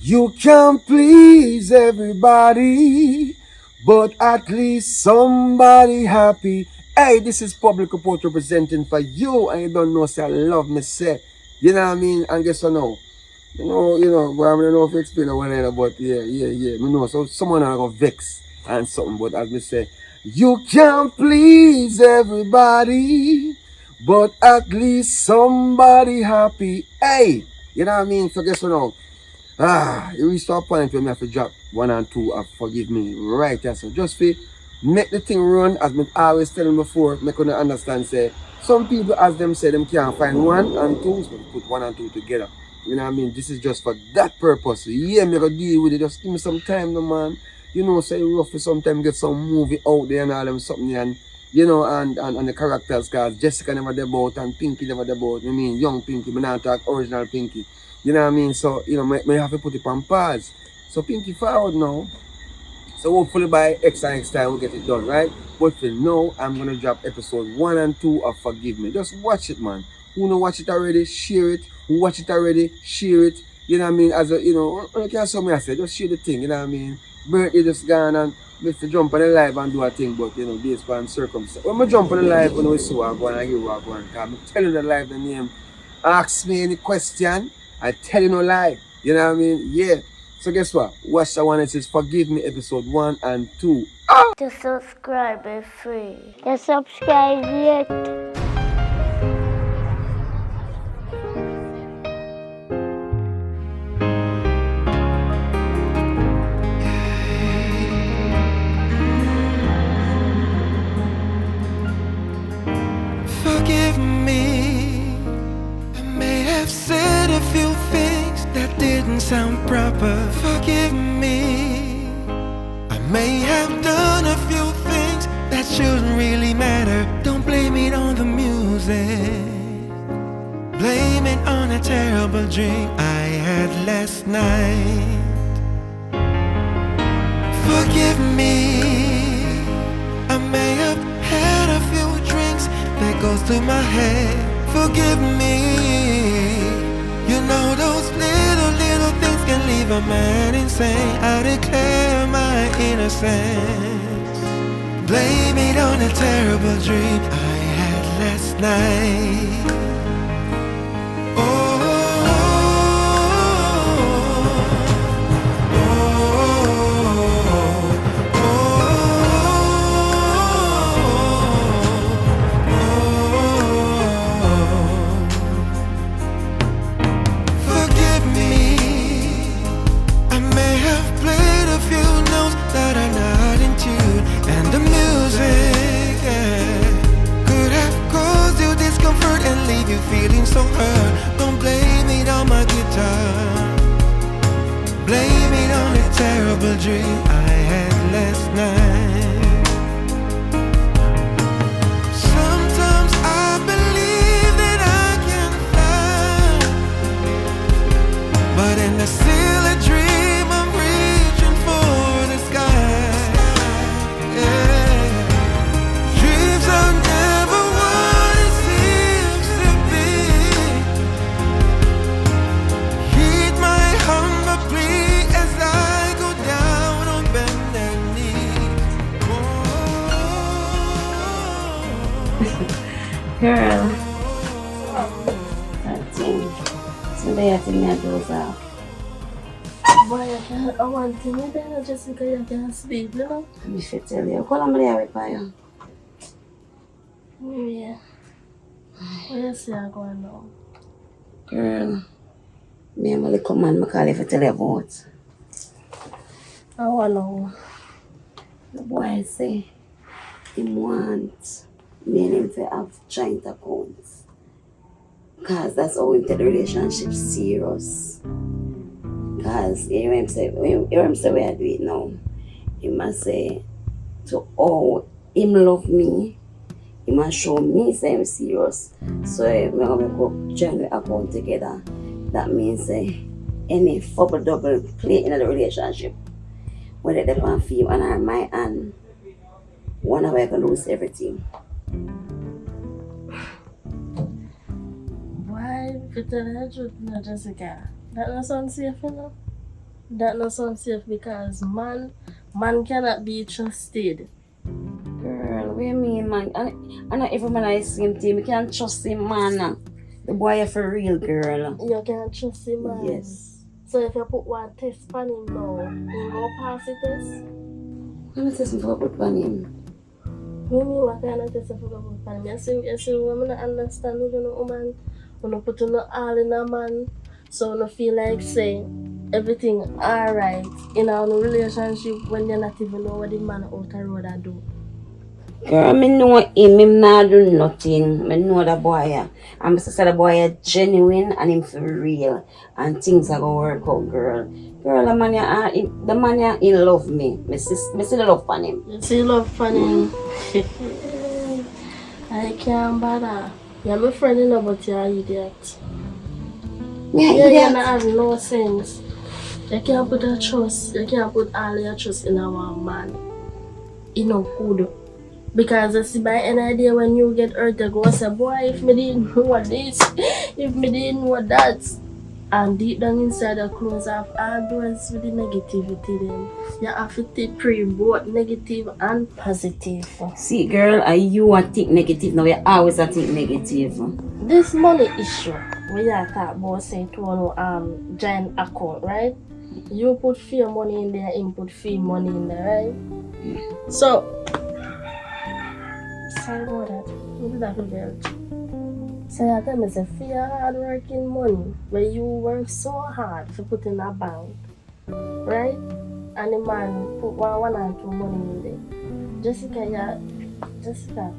You can't please everybody, but at least somebody happy. Hey, this is Public Report representing for you, and you don't know, say I love me, say. You know what I mean? And guess what now? Well, I don't know if you explain it well, but yeah. Me know, so someone are gonna vex and something, but as me say, you can't please everybody, but at least somebody happy. Hey, you know what I mean? So guess what now? You reach to a point where me have to drop one and two of forgive me right there. So just for make the thing run, as me always telling before, me couldn't understand say some people as them say them can't find one and two, so put one and two together. You know what I mean? This is just for that purpose. Yeah, me gonna deal with it. Just give me some time, no man. You know, say rough for sometime get some movie out there and all them something and and the characters, cause Jessica never debut and Pinky never debut. I mean young Pinky, but not talk original Pinky. You know what I mean? So, may have to put it on pause. So Pinky forward now. So hopefully by X and X time we'll get it done, right? But for now, I'm gonna drop episode 1 and 2 of Forgive Me. Just watch it, man. Who know watch it already, share it. Who watch it already, share it. You know what I mean? As a you can't say me I say, just share the thing, you know what I mean? Birthday just gone and me to jump on the live and do a thing, but based on circumstances. When I jump on the live when we see what I go and hear what I go and I'm telling the live the name. Ask me any question. I tell you no lie. You know what I mean? Yeah. So guess what? Watch that one. It says Forgive Me episode 1 and 2. To subscribe is free. To subscribe yet. Forgive me. I may have said a few things that didn't sound proper. Forgive me. I may have done a few things that shouldn't really matter. Don't blame it on the music. Blame it on a terrible dream I had last night. Forgive me. I may have had a few drinks that goes through my head. Forgive me. You know those little things can leave a man insane. I declare my innocence. Blame it on a terrible dream I had last night. Feeling so hurt, don't blame it on my guitar. Blame it on a terrible dream I had last night. Sometimes I believe that I can fly, but in the silly dream I'm reaching for the sky. Yeah. Dreams are never what it seems to be. Heed my humble plea as I go down on bended knee. Girl, that thing. Today I think I goes off. Boy, I want to know that Jessica, you can sleep, you know? Let me tell you. Call me there with you. Yeah. What you say I going now? Girl, me and my little man, I call you to tell you about. I want to know. The boy say he wants me and him to have joint accounts. Because that's how we take the relationship serious. Because you hear him say we are do it now. He must say to all him love me, he must show me say I'm serious. So we're gonna make a joint account together. That means any double play in the relationship. Whether they can feel on or my hand, one of us can lose everything. Why? If you tell the truth, no, Jessica. That not sound safe, you know? That not sound safe because man cannot be trusted. Girl, what do you mean, man? I know every man I see him team. You can't trust him, man. The boy for real, girl. You can't trust him, man. Yes. So if you put one test on him now, he go pass the test. I'm not testing for put on him. What mean what kind of test if you go put on him? You see, women don't understand who you know, woman. When you put you know, all in a man, so you feel like say everything alright in a relationship when you not even know what the man out the road a do. Girl, I know him not do nothing. I know the boy. I'm just say the boy genuine and him for real. And things are gonna work out, girl. Girl, the man ya in love me. Me see the love on him. You see love funny. I can't bother. You're my friend, you know, but you're an idiot. Yeah, You yeah. not have no sense. You can't put a trust. You can't put all your trust in our man. You know good. Because you see by any idea when you get hurt, you go and say, boy, if me didn't know this, if me didn't know that. And deep down inside the close off all doors with the negativity then. You have to pray both negative and positive. See, girl, you a think negative now. You always a think negative. This money issue, we are talk about saying to one giant account, right? You put fear money in there, input fee money in there, right? So sorry about that. What did I forget? So I tell me say fear hard working money where you work so hard to put in a bank, right? And the man put one and two money in there. Jessica,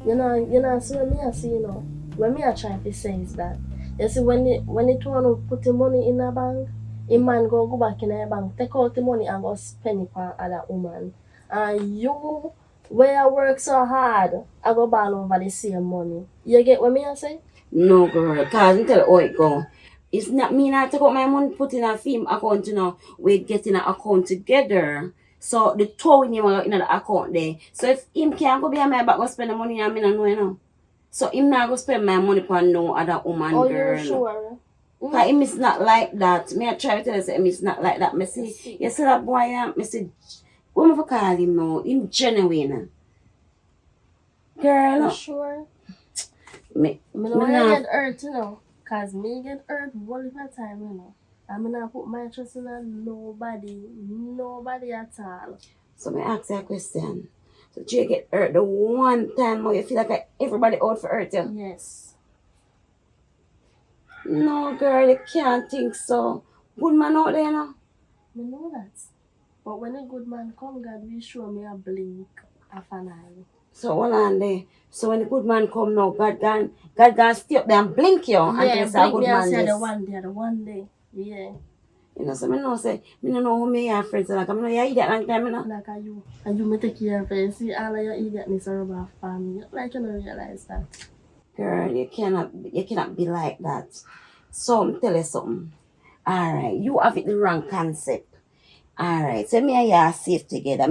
you know, so when me I see, you know, when me I try to say is that, you see, when it want to put the money in a bank, a man go back in a bank, take out the money and go spend it for other woman. And you, where I work so hard, I go ball over the same money. You get what me I say? No, girl, cause you tell how it go. It's not me not take out my money, put in a film account, you know, we getting an account together. So the two in him in the account there. So if him can't go behind my back go spend the money, I mean I know, you know. So him not go spend my money on no other woman, Oh, girl. you sure? Cause him is not like that. Me I try to tell you, say him is not like that. Me see, you see that boy, me see, what am I call him now? Him genuine. Girl, You sure? me know I not. get hurt, you know. Cause me get hurt all the time, you know. I'm not put my trust in nobody at all. So me ask you a question. So do you get hurt the one time where you feel like everybody out for hurt you? Yes. No, girl, you can't think so. Good man out there, no? I know that. But when a good man come, God will show me a blink of an eye. So hold on there. So when the good man come now, God can stay up there and blink you until Yeah, you say a blink good me and man say this. the one day. Yeah. You know, so me don't know who me have friends like. I know you eat that long time, you know. Like are you. And you me take care of it. See all of your idiotness are rub off on me. Like you don't realize that. Girl, you cannot be like that. So I'm tell you something. Alright, you have it the wrong concept. Alright, so me and you are safe together.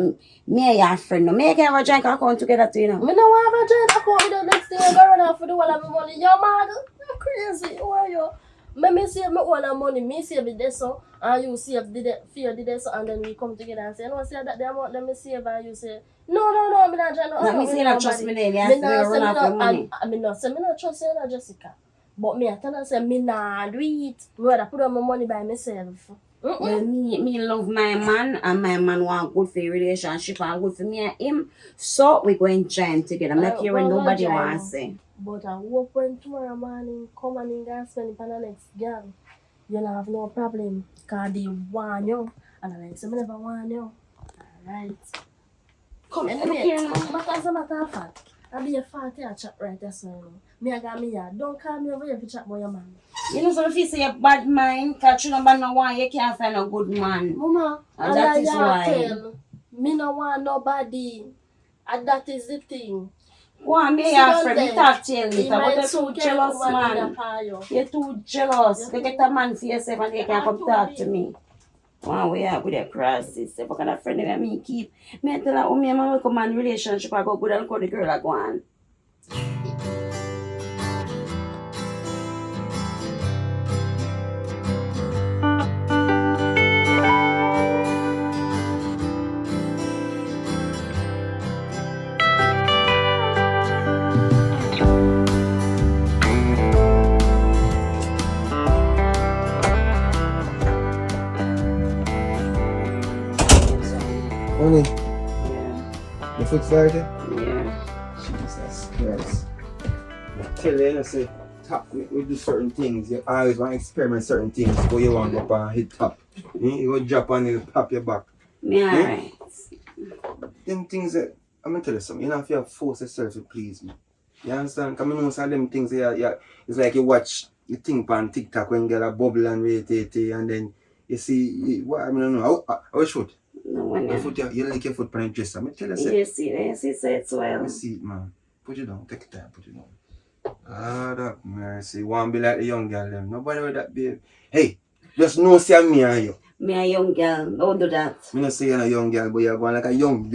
Me and your friend. No, me and you have a joint account together too, you know. Me no have a joint account with the next thing I go run off for the whole of my money. You're mad? You're crazy. Who are you? Me save me own money. Me save it this so and you save the fear did this and then we come together and say, no, say that the amount that me save and you say, no, me not trying to. Let me say you not trust me then. You have to run off your money. I mean, not say me not trust you, no, Jessica. But me I tell her say me nah do it. Me rather put on my money by myself. Well, me love my man and my man want good for your relationship and good for me and him. So we going join together. I'm not hearing nobody want to say. But I hope when tomorrow morning come and you guys spend it on the next girl, you don't have no problem. Because they want you. And I like, so I never want you. Alright. Come Anyway, here now. but as a matter of fact, I'll be a party a chat right there, so you know. Me I got me here. Don't call me over here to chat about your man. You know, so if you say a bad mind, catch you number no one, you can't find a good man. Mama, And that is why. tell, me no want nobody. And that is the thing. Why me Sit your down friend? there. You talk tell me. He But might you're soon too get jealous, over in man. a pile. You're too jealous. You get a man for yourself and you can't come talk to me. One way out with your crosses. If I can have a friend that me keep. Me I tell her, oh, me and my welcome man relationship, I go good and call the girl I go on. Honey, Yeah. the foot started? Yeah. Jesus Christ. I tell you, I say, top, we do certain things. You always want to experiment certain things, but you want to go up and hit top. You go drop and you pop your back. Me alright. Them things that, I'm going to tell you something, you don't have to force yourself to please me. You understand? Because I know some of them things, it's like you watch, you think on TikTok when you get a bubble and wait, and then you see, what, I don't know, how your foot? No one Your foot, you like your foot on your dresser. I'm tell you, say, Yes, so it's let well. me see it, man. Put it down, take your time, put it down. Lord have mercy, want to be like the young girl them. Nobody with that, babe. Hey, just know say me and you. Me a young girl, don't do that. Me not say you're a young girl, but you're going like a young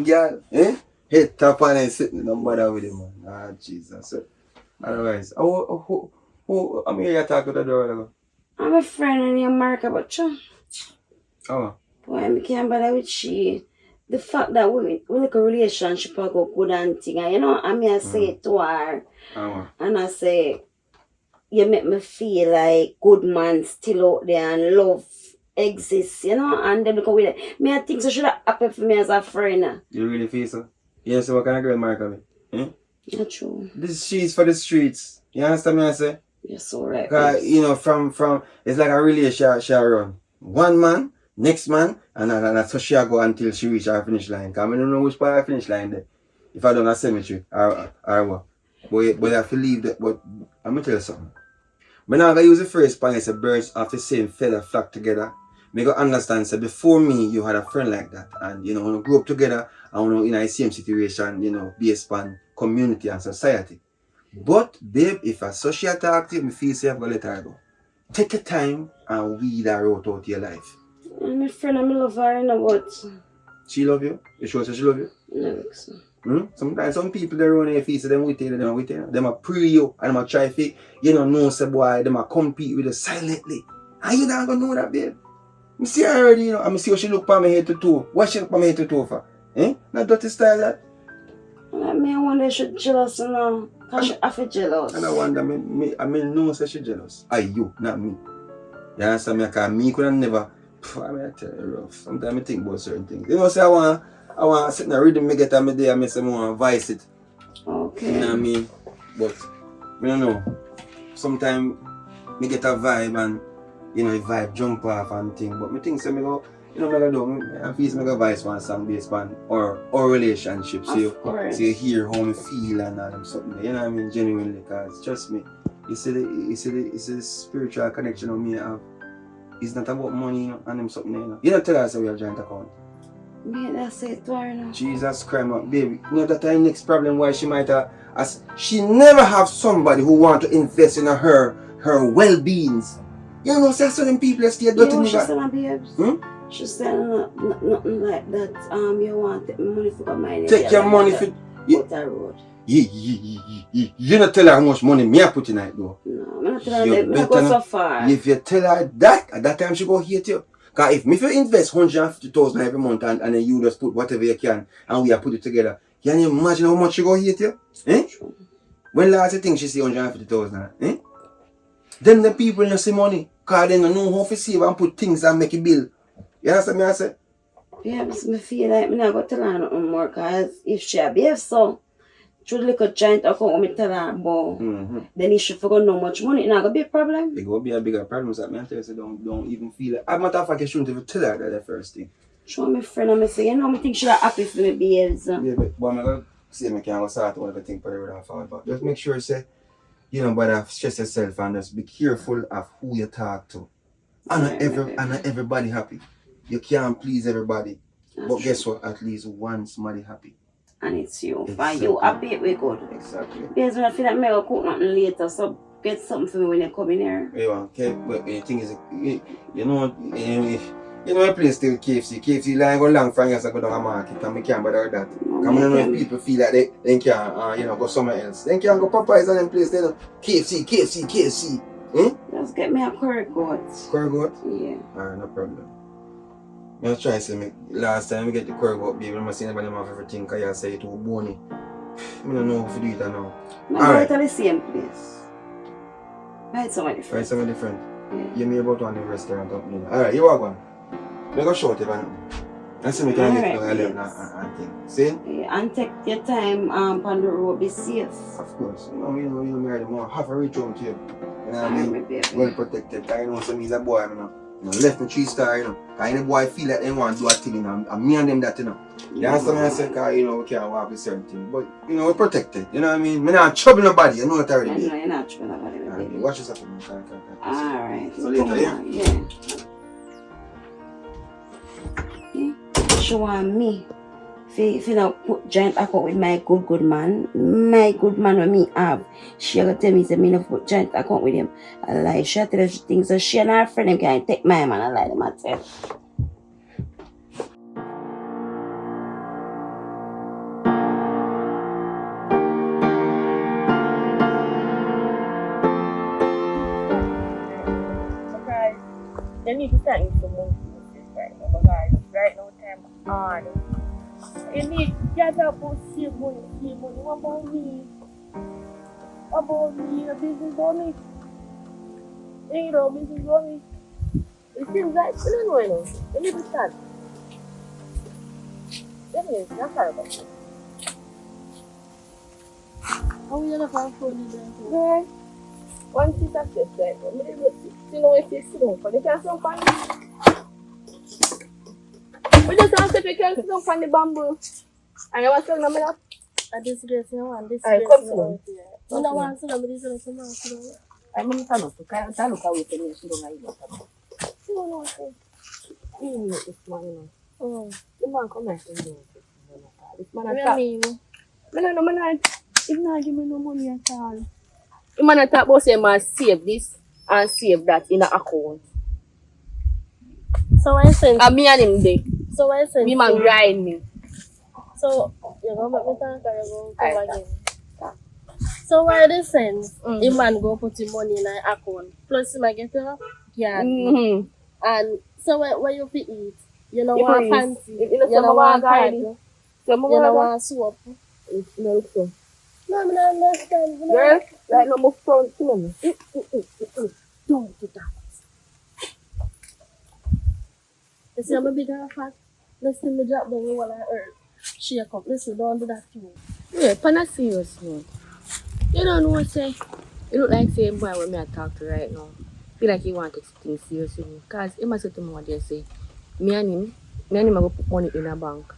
girl. Eh? Head top on and sitting, don't bother with it, man. Ah, Jesus. So, otherwise, I'm here to talk to the door. I'm a friend in America, but you. Oh. Boy, I can't bother with she. The fact that we like a relationship I go good and thing, and you know, I say it to her, and I say, you make me feel like good man still out there and love exists, you know, and then because with it. Me, I think so should have happened for me as a friend. You really feel so? Yes, what kind of girl Mark of it? Eh? Not true. This she's for the streets. You understand me I say? You're so right. Cause, you know, from it's like a relationship she run. One man, next man, and that's how she go until she reach her finish line. Cause I don't know which part of finish line there. If I don't have cemetery or what. But I have to leave that. But I'm gonna tell you something. When I use the phrase pan, it's a birds of the same feather flock together. Make you understand, so before me, you had a friend like that. And, you know, when you grew up together, and when you in the same situation, you know, based on community and society. But, babe, if a social talk to you, me feel safe, go let her go. Take your time and weed her out of your life. And my friend, I love her, you know what? She love you? You sure she love you? No, so. Sometimes some people they run their face, them with you, them a pray you, and them a try to, you know say boy, them a compete with you silently. And you not gonna know that, babe. I see her already, you know, I see how she look for me head to toe. What she look for me head to toe for? Eh? Not dirty style that? I mean, I wonder if she's jealous, you know. Because I feel jealous. And I wonder, I know say she jealous. You, not me. You understand me? Because me could have never, I mean, I tell you rough. Sometimes I think about certain things. You know, say I want to sit in a rhythm, I get on my day, I say I want to vice it. Okay. You know what I mean? But, I don't know. Sometimes I get a vibe and, you know, the vibe jump off and thing. But I think so I go, you know, I feel I go vice one song based on or relationships. So you hear how I feel and all them something. You know what I mean? Genuinely, because trust me, you see the spiritual connection of me have. It's not about money and them something, you know. You don't tell us we have joint account. Me, that's it, now. Jesus Christ, baby. You know that the next problem why she might have, she never have somebody who want to invest in her well-beings. You know, say certain people stay dirty. She said, babes. She said nothing like that. You want to take money for my take your money for the road. You not tell her how much money me I put in it though. No, I'm not telling her that. I go so far. If you tell her that, at that time she go hate you. Because if you invest 150,000 every month and then you just put whatever you can and we put it together, can you imagine how much she go hate you? Eh? When last you think she see 150,000? Eh? Them the people don't see money. Because they don't know how to save and put things and make a bill. You understand me I say? Yeah, but I feel like I'm not going to tell her nothing more because if she behave so, she would look a giant account when I tell her about, then if she forgot no much money, it's not going to be a problem. It will be a bigger problem. So I tell you, so don't even feel it. As a matter of fact, you shouldn't even tell her that the first thing. Show my friend and I say, you know, I think she's happy for me behaves. Yeah, but I'm going to say I can't start one of the things for the road and fall. But just make sure, say, you know, but stress yourself and just be careful of who you talk to. And not everybody happy. You can't please everybody. But guess what? At least one somebody happy. And it's you. Exactly. You happy, we good. Exactly. Because when I feel like I'm going to cook nothing later, so get something for me when you come in here. Yeah, okay. But the thing is, you know a place still KFC. KFC line go long from here, so go down a market. And we can't bother that. Because I don't know if people feel like they can't go somewhere else. They can't go Popeyes and them place. They don't. KFC. Just get me a curry goat. Curry goat? Yeah. Alright, no problem. I try to say, last time we get the curry goat, baby, I'm saying anybody have everything because you say it too bony. I don't know how to do it now. No, right. At the same place. Right, somewhere different. Right, somewhere different. Yeah. You may about one in the restaurant. Alright, you are going. I'm going to show it if I know. That's what we can get Alright, to babes. and thing. See? Yeah, and take your time on the road, be safe. Of course. You know, marry them, have a reach home to you. You know what I Alright, mean? baby. Well protected. I know some is a boy, left me 3-star, Cause any boy feel like they want to do a thing, and me and them that, You understand what I say? Cause, we can't walk with certain things. But, we're protected. You know what I mean? Me not trouble nobody, you know what I I mean? know you're not trouble about it, baby. Watch yourself. Alright. So later, yeah? She want me if you know put joint account with my good man when me have. She gonna tell me say me no put joint account with him. I lie. She tell us things so she and her friend them can take my man. I lie them I tell. Because they need to start in some more right now. Because right now time hard. You need to get up and save money. What about me? The business money. Business money. It seems like, you don't know. You need to start. That's horrible. How are you going to find this? Yeah. One sister said that. If you sit down for the castle pan. We just have to pick up some the bamboo. And I was telling them that. I disgrace you one. I come to them. I don't want to know this. I'm going to look away from you. She don't like it. She don't know what you need this man. Oh, the man come here to me. This man attack. He not give me no money at all. The man attack about say man save this and save that in an account. So I sent. And me and him there. So I sent. Me man grind me. So you go make me talk or you go come again. So why the sense? The man go put the money in an account. Plus him get a yard. And so where you fit eat? You know what fancy? You know what card? You know what soap? No so. No, I don't understand. Girl, like no more front to me. Don't do that. You see, I'm a big fat. Listen, me drop down while I earn. Shake up. Listen, don't do that to me. Yeah, pan a serious note. You don't know say. You look like same boy when me I talk to right now. Feel like he want to take things serious with me. Cause he must say to me what they say. Me and him I go put money in a bank.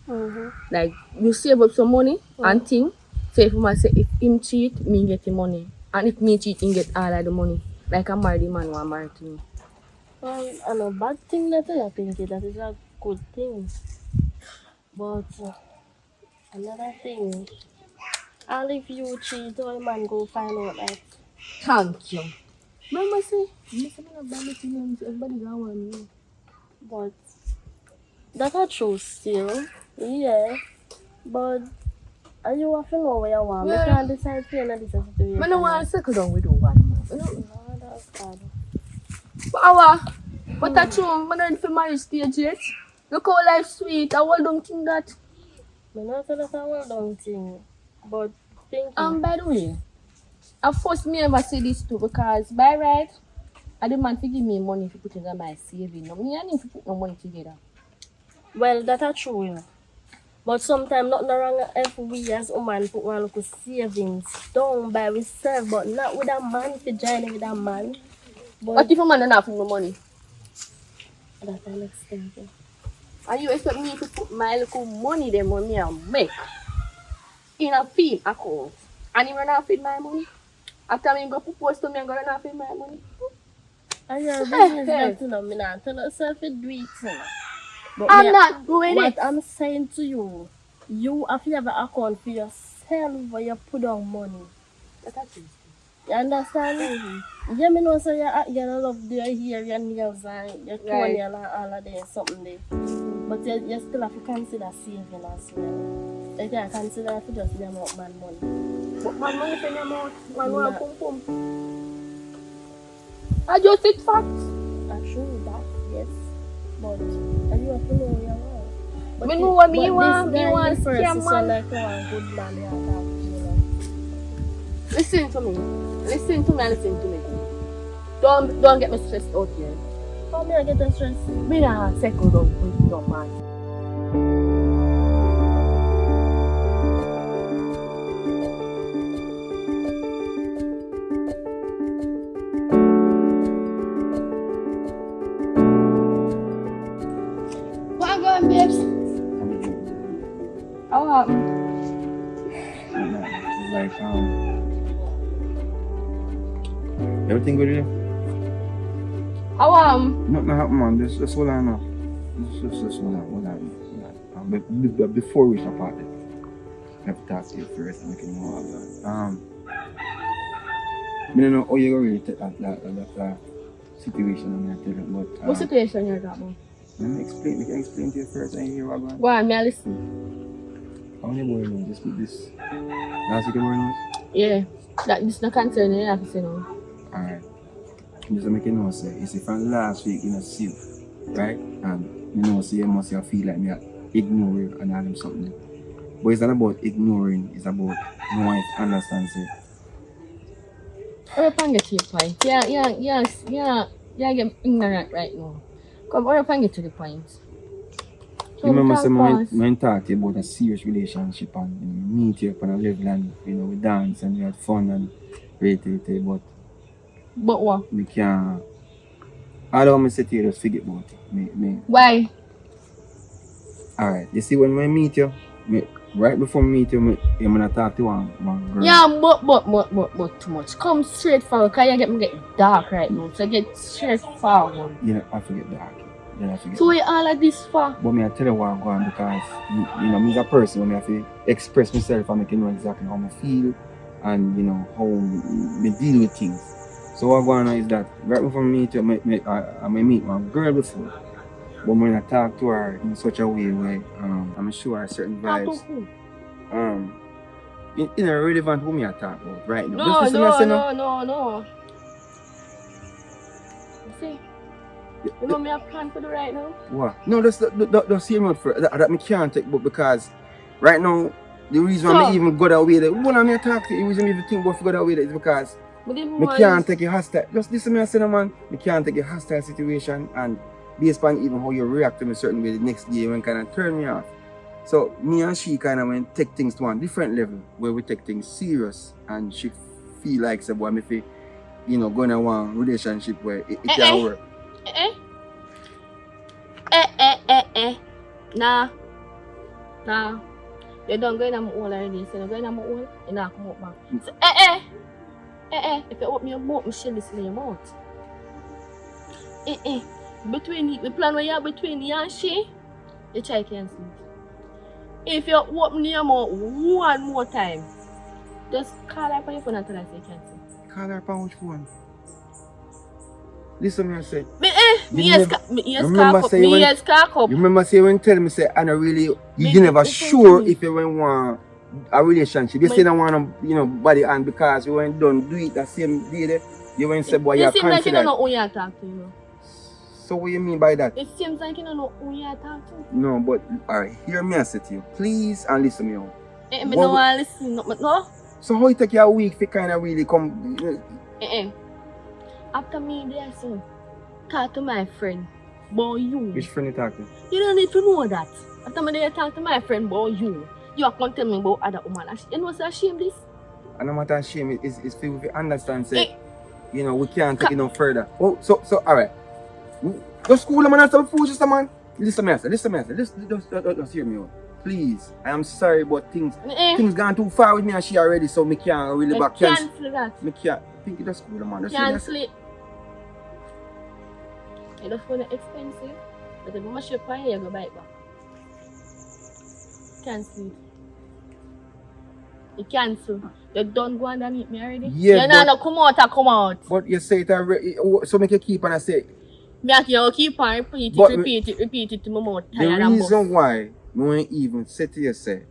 Like you save up some money and think. So if I say if him cheat, me get the money. And if me cheat, he get all of the money. Like a married man who married to me. Well, and a bad thing that I think that is a good thing. But another thing, and if you cheat, or man go find out that. Thank you. Mama say, everybody got one. But that's a true still. Yeah. But are you have to know where you want? You can't decide for this situation. I don't want to settle down with one. No, that's bad. But that's true. I'm not for marriage stage yet. Look how life sweet. I don't think that. I'm not saying that's a well-done thing. But thinking. By the way, at first me ever say this too because by right, I the man to give me money to put in my saving. No, me and him to put no money together. Well, that's true, yeah. But sometimes nothing wrong if we as women put one look savings down by ourselves, but not with a man to join with a man. But if a man don't have no money? That's an extent. Yeah. And you expect me to put my little money them on me and make in a feed account. And you run off with my money? After me go propose to me and go run off with my money? And your business you know, me not tell yourself to do it. But I'm not doing what it. I'm saying to you, you have to have an account for yourself where you put down money. That's it. You understand? Mm-hmm. Yeah, me know so you love your hair, your nails and your toenail and all of that something there. But you still have to consider saving as well. You can't consider to just them out man money. But man money for them out, man want pum pum. I just it facts. I'm sure that, yes. But you have to know where you are. But me know what me want. Me want scam man. Like a good man, you know. Listen to me. Listen to me. Don't get me stressed out here. How me I get stressed? Me not settle down with your man. What going, babes? How happened? Like, everything good with you? How Nothing happened, man. Just hold on now. Just hold on. Before we start party, I have to talk to you first and we can know all that. I don't know how you're going to take that situation I'm going to tell you, but... what situation you're talking about? Let me explain. We can explain to you first and hear what going on. Go on, may I listen? How many boy knows? Just with this. Last week, boy knows? Yeah, that this not concern you have to say no. Alright. Just to make you know, say, it's from last week, you know, see you, right? And you know, say you must have feel like me ignore you and all them something. But it's not about ignoring, it's about knowing to understand, say. Hurry up and get to the point. Yeah, get ignorant right now. Come, hurry up and get to the point. So You remember talk some fast. when talk to you about a serious relationship and you know, meet you up on a level and you know we dance and we had fun and but what? we can't. I don't want to say to you just forget about it. Me. Why? Alright, you see when we meet you, right before we meet you, I'm gonna talk to one girl. Yeah, but too much. Come straight forward, cause you get dark right now. So get straight forward. You know, I forget dark. You know, I forget. So we all like this for? But me I tell you what I'm going because you know, me as a person when I have to express myself and I can know exactly how I feel and you know how me deal with things. So what I'm going on is that right before I meet you, I may meet one girl before. But when I talk to her in such a way where I'm sure her certain Talk to vibes who? in a relevant who me I talk about right now. No. You See, you know me a plan for the right now? What? No, that's hear me out for that me can't take but because right now the reason why me even go that way that when I talk to you, the reason me even think about to go that way that is because me can't take a hostile. Just listen to me, I say, no, man. Me can't take a hostile situation and based upon even how you react to me a certain way the next day when kind of turn me off. So me and she kind of went take things to one different level where we take things serious and she feel like say boy me fi, you know, going in one relationship where it can't work. Nah. You don't go in my hole already. So you go in my hole, you not come up back. So if you open your mouth, I shall listen in your mouth. Between the plan where you have between you and she, you try to cancel it. If you open your mouth one more time, just call her on your phone and tell her to cancel. Call her on which phone? Listen me I say. Me ears cock up. You remember say when tell me say I don't really you never sure if you want a relationship. You say don't want to, you know, body and because you went done do it that same day there, you went say boy you're confident. It seems like you don't know who you're talking to, you know. So what you mean by that? It seems like you don't know who you're talking to. No, but alright, hear me I say to you. Please and listen me out. I don't want to listen, no. So how it take you a week to kind of really come? After me there, so talk to my friend about you. Which friend you talk to? You don't need to know that. After me there, talk to my friend about you. You are going to tell me about other woman. You know what's ashamed this? And I'm not ashamed. It's feel if you understand, say, you know, we can't take it no further. Oh, so alright. Go school, man, and some food, just a man. Listen, me, just hear me out. Please, I am sorry, but things gone too far with me and she already, so me can't really back. Cancel that. Me can't. Think it's school, man. Cancel it. It just for the expensive, but if you must shop here, you go buy it back. Cancel it. You cancel. You don't go underneath me already. Yeah, you know, come out. But you say it already, so make you keep and I say. Me you keep on repeat it to my mouth. The reason why we won't even say to you say,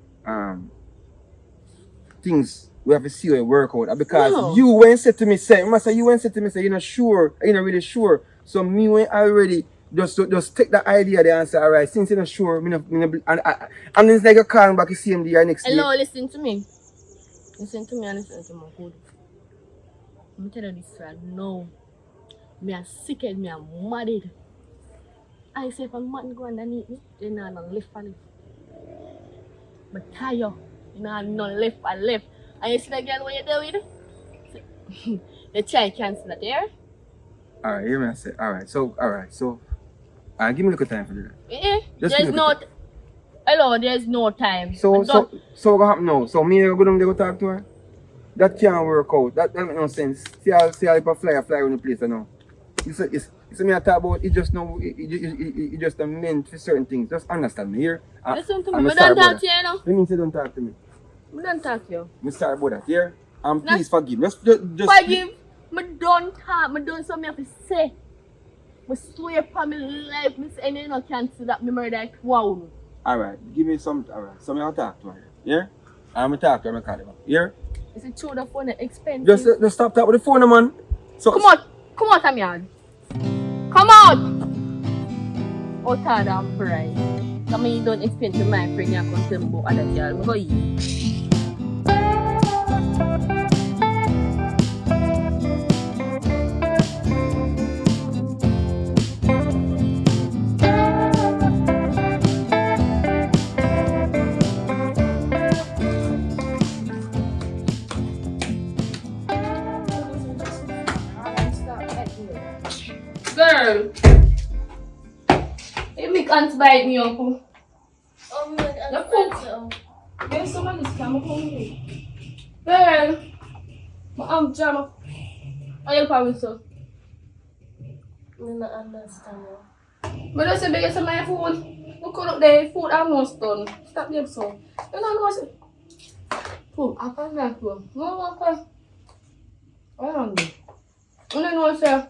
things we have to see how it work out because you went say to me say, you're not sure, you're not really sure. So me when already just take the idea there and say, alright, since you're not sure, and it's like a call back the same day or next day. Hello, listen to me. Listen to me and listen to my good. Let me tell you this right now. Me are sick and me are mad. I say if a man go underneath me, then I'm not live for it. But tired. You know, no left and left. And you see that girl what you doing? You try cancel that, yeah? Alright, hear me I say. Alright, so give me a little time for that. Just give There's me a no... little Hello, there's no time. So And don't- what happen now? So me and go down there go talk to her? That can't work out. That make no sense. See how if I fly around the place now. You see me I talk about it just now it just a meant for certain things. Just understand me here. Listen to me. I'm I sorry don't about talk to you now. that. You mean say don't talk to me? I don't talk to you. I'm sorry about that, here. And Nah. please forgive. Just Forgive. I don't talk. I don't something I have to say. I swear upon my life, I say you no cancel that me murder like wow. Alright, give me some so me I'll talk to her. Yeah? I'm talk to her, I'm call her back. Here? Is it true the phone is expensive? Just stop talking with the phone, man. So Come out of my yard. Come out! Out of damn pride. I mean, you don't explain to my friend you come tell me about other girl. I go eat. Girl! You can't bite me up. Oh my God, The cook. There's someone is coming home. Girl! I'm jam. I help her with so. I don't understand you. But I said, because of my food. Look up there, food almost done. Stop them so. You know what? Food, I can't get food. No, okay. I don't know. You know, sir.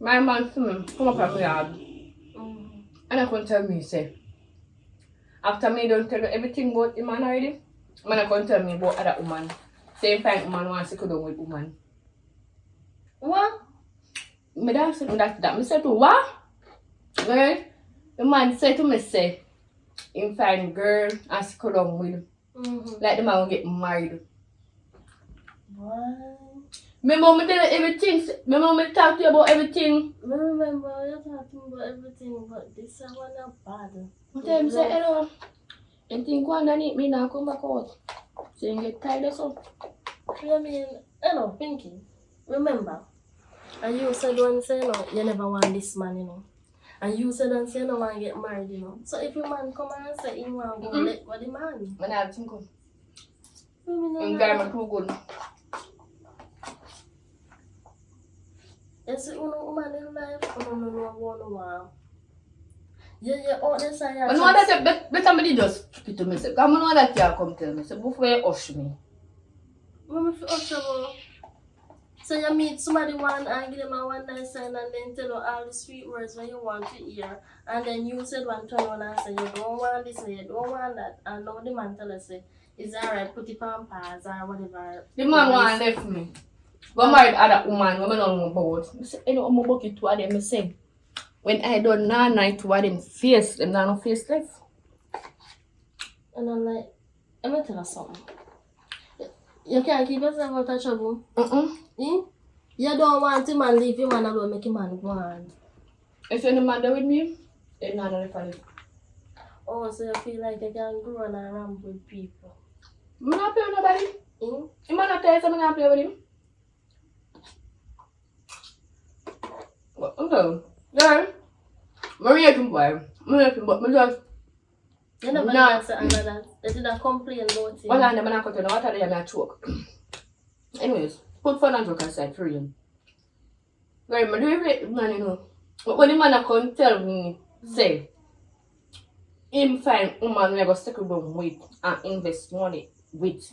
My man to me, come up at my yard. And I can tell me, say, after me don't tell you everything about the man already, man I can tell me about other woman. Same time woman wants to go down with woman. What? Me dad said that. Me said to what? Girl, the man said to me, say, him find girl and to go down with. Like the man will get married. What? My mom tell you everything. My mom talk to you about everything. I remember you talking about everything, but this one not bad. One time say hello. Anything go underneath me now come back out. So you get tired of so. I mean, hello, Pinky. Remember, and you said one say no, you never want this man, you know. And you said and say you don't want to get married, you know. So if your man come and say he want to go, let go the man. When I have to go. You guy my too good. see, you know, woman in life, you don't know what you want. Yeah, all this I have. I know that better me just speak to me. Say, come on, that you come tell me. Say, before you hush me. When we feel uncomfortable, so you meet somebody one and give them a one night sign and then tell you all the sweet words when you want to hear, and then you said one turn on and say you don't want this and you don't want that, and now the man tell us say it's alright, put it on pause or whatever. The man want left me. Go married other woman, women don't know about. I say, you know, I'm about it to them. I say, when I don't know night to them face, them not no face left. And I'm like, I'm gonna tell you something. You can't keep yourself out of trouble. You don't want him and leave him and alone make him man go on. If you're the man there with me, then not only for you. Oh, so you feel like you can grow and ramble with people. I'm not playing with nobody. Hmm? You might not tell you something I'm not play with him. Okay. Girl, Maria can boy. Maria can boy. Me just... You never answer under that. They didn't complain about him. Well, I'm not going to know what I am choke. Anyways, put fun and joke aside for you. Girl, I do it, man, you know. But when the man come tell me, say, him find woman we go stick down with and invest money with.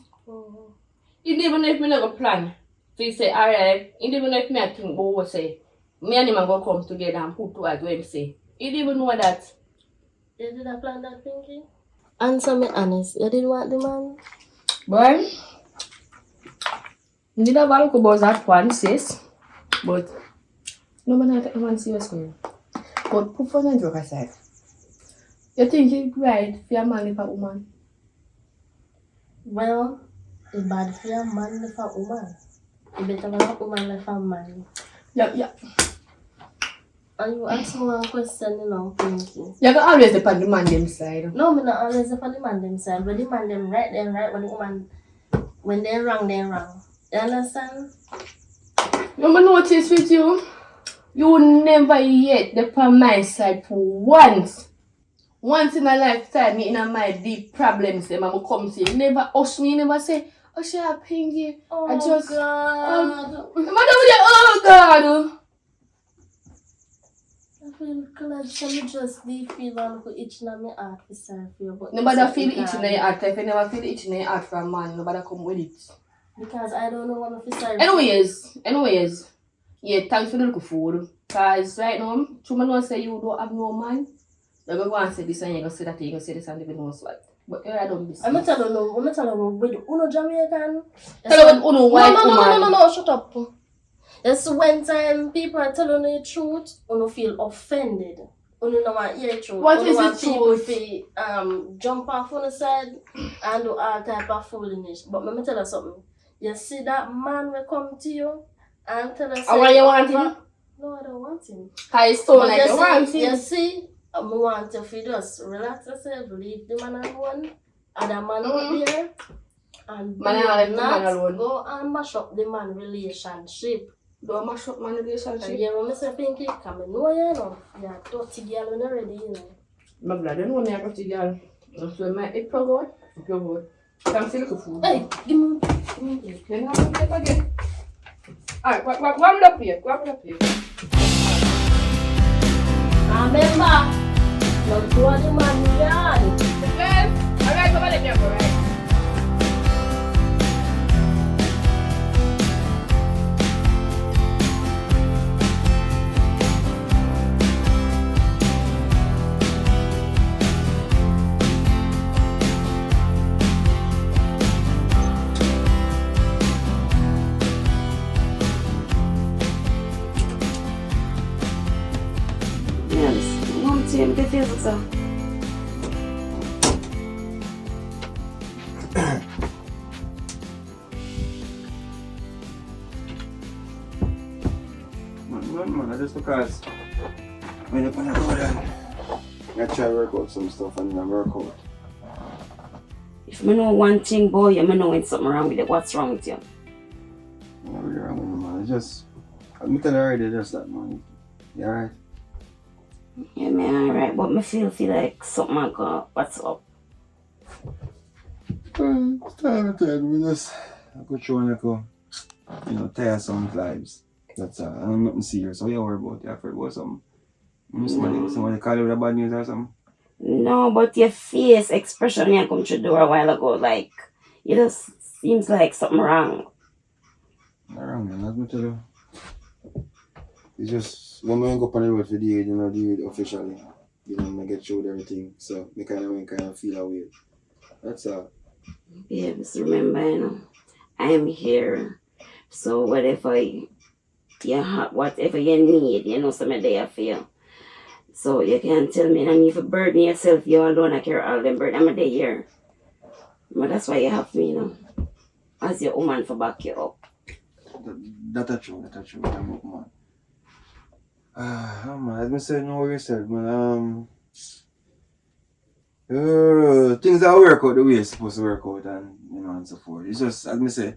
Even if me never plan, so you say, alright, even if me I think about what say, me and him are going to come together and put towards what him say. You didn't even know that. You didn't plan that, Pinky? Answer me honest. You didn't want the man? Boy, I didn't have a look about that one, sis. But, no man, I take no man serious, girl. But put fun and joke aside. You think it's right for a man if a woman? Well, it's bad for a man if a woman. It's better for a woman if a man. Yeah. And you ask me one question, you know, Pinky. You can always depend on the man them side. No, me not always upon the man themselves, but the man them right then right when the woman when they're wrong, they're wrong. You understand? No, but notice with you, you never yet depend my side for once. Once in a lifetime, me in my deep problems, them I come to you. Never hush me, never say, oh, she a Pinky. Oh, I just, God. oh God. I feel glad so you just the feel and go itching on my heart for sorry for you. But Nobody feel itch in your heart. If you never feel itch in your heart for a man, nobody come with it. because I don't know what I feel sorry Anyways, yeah, thanks for the little food. Cause right now, someone will say you don't have no man. You're going to go and say this and you're going to say that, you're going to say this and you're going to say that. But you're don't be I'm not telling you with Uno Jamaican. tell her what Uno white woman. No, shut up. That's when time people are telling you the truth, Uno feel offended. Uno don't want to hear the truth. What Uno is want the people truth? to jump off on the side and do all type of foolishness. But let me tell you something. You see that man will come to you and tell us. Why you want him? No, I don't want him. Cause it's so But like you want him. you see, I want you to just relax yourself, leave the man alone, and the man out there, and Man, I left the man not alone. go and mash up the man relationship. Don't mash up man And relationship. you know, Mr. Pinky, come and know you know, you're a dirty girl when you're ready, you know. My blood, don't know me a dirty girl. So my it go good. Come see little food. Hey, give me. Then have to take again. Alright, warm it up here. Remember, don't do the man yard. Yes. Alright, come on, let me go, right? Yes, one team defeated so. Man, just because when you're gonna go down, I try to work out some stuff and then work out. If I know one thing, boy, I know when something wrong with it. What's wrong with you? Not really wrong with you, man. It's just, I'm telling you already, just that, man. You alright? Yeah, man, alright, but I feel like something I got. What's up? It's time to tell me just, I go through and I go, tire some vibes. That's I'm nothing serious. So you worry about it. I heard about something. Somebody call you with a bad news or something? No, but your face expression you come through the door a while ago, like, it just seems like something wrong. Not wrong, man. Let me tell you. It's just, when we go up on the road for the do it officially. I get showed everything. So, I kind of feel away. That's all. Babes, remember, I am here. So whatever you need, something there for you. So you can tell me, and if you burden yourself, you alone, I carry all them burden. I'm here. But that's why you have me, as your woman for back you up. That's true. I'm up, man. Man, as I said, no worry yourself, man. Things that work out the way it's supposed to work out and so forth. It's just, as I say,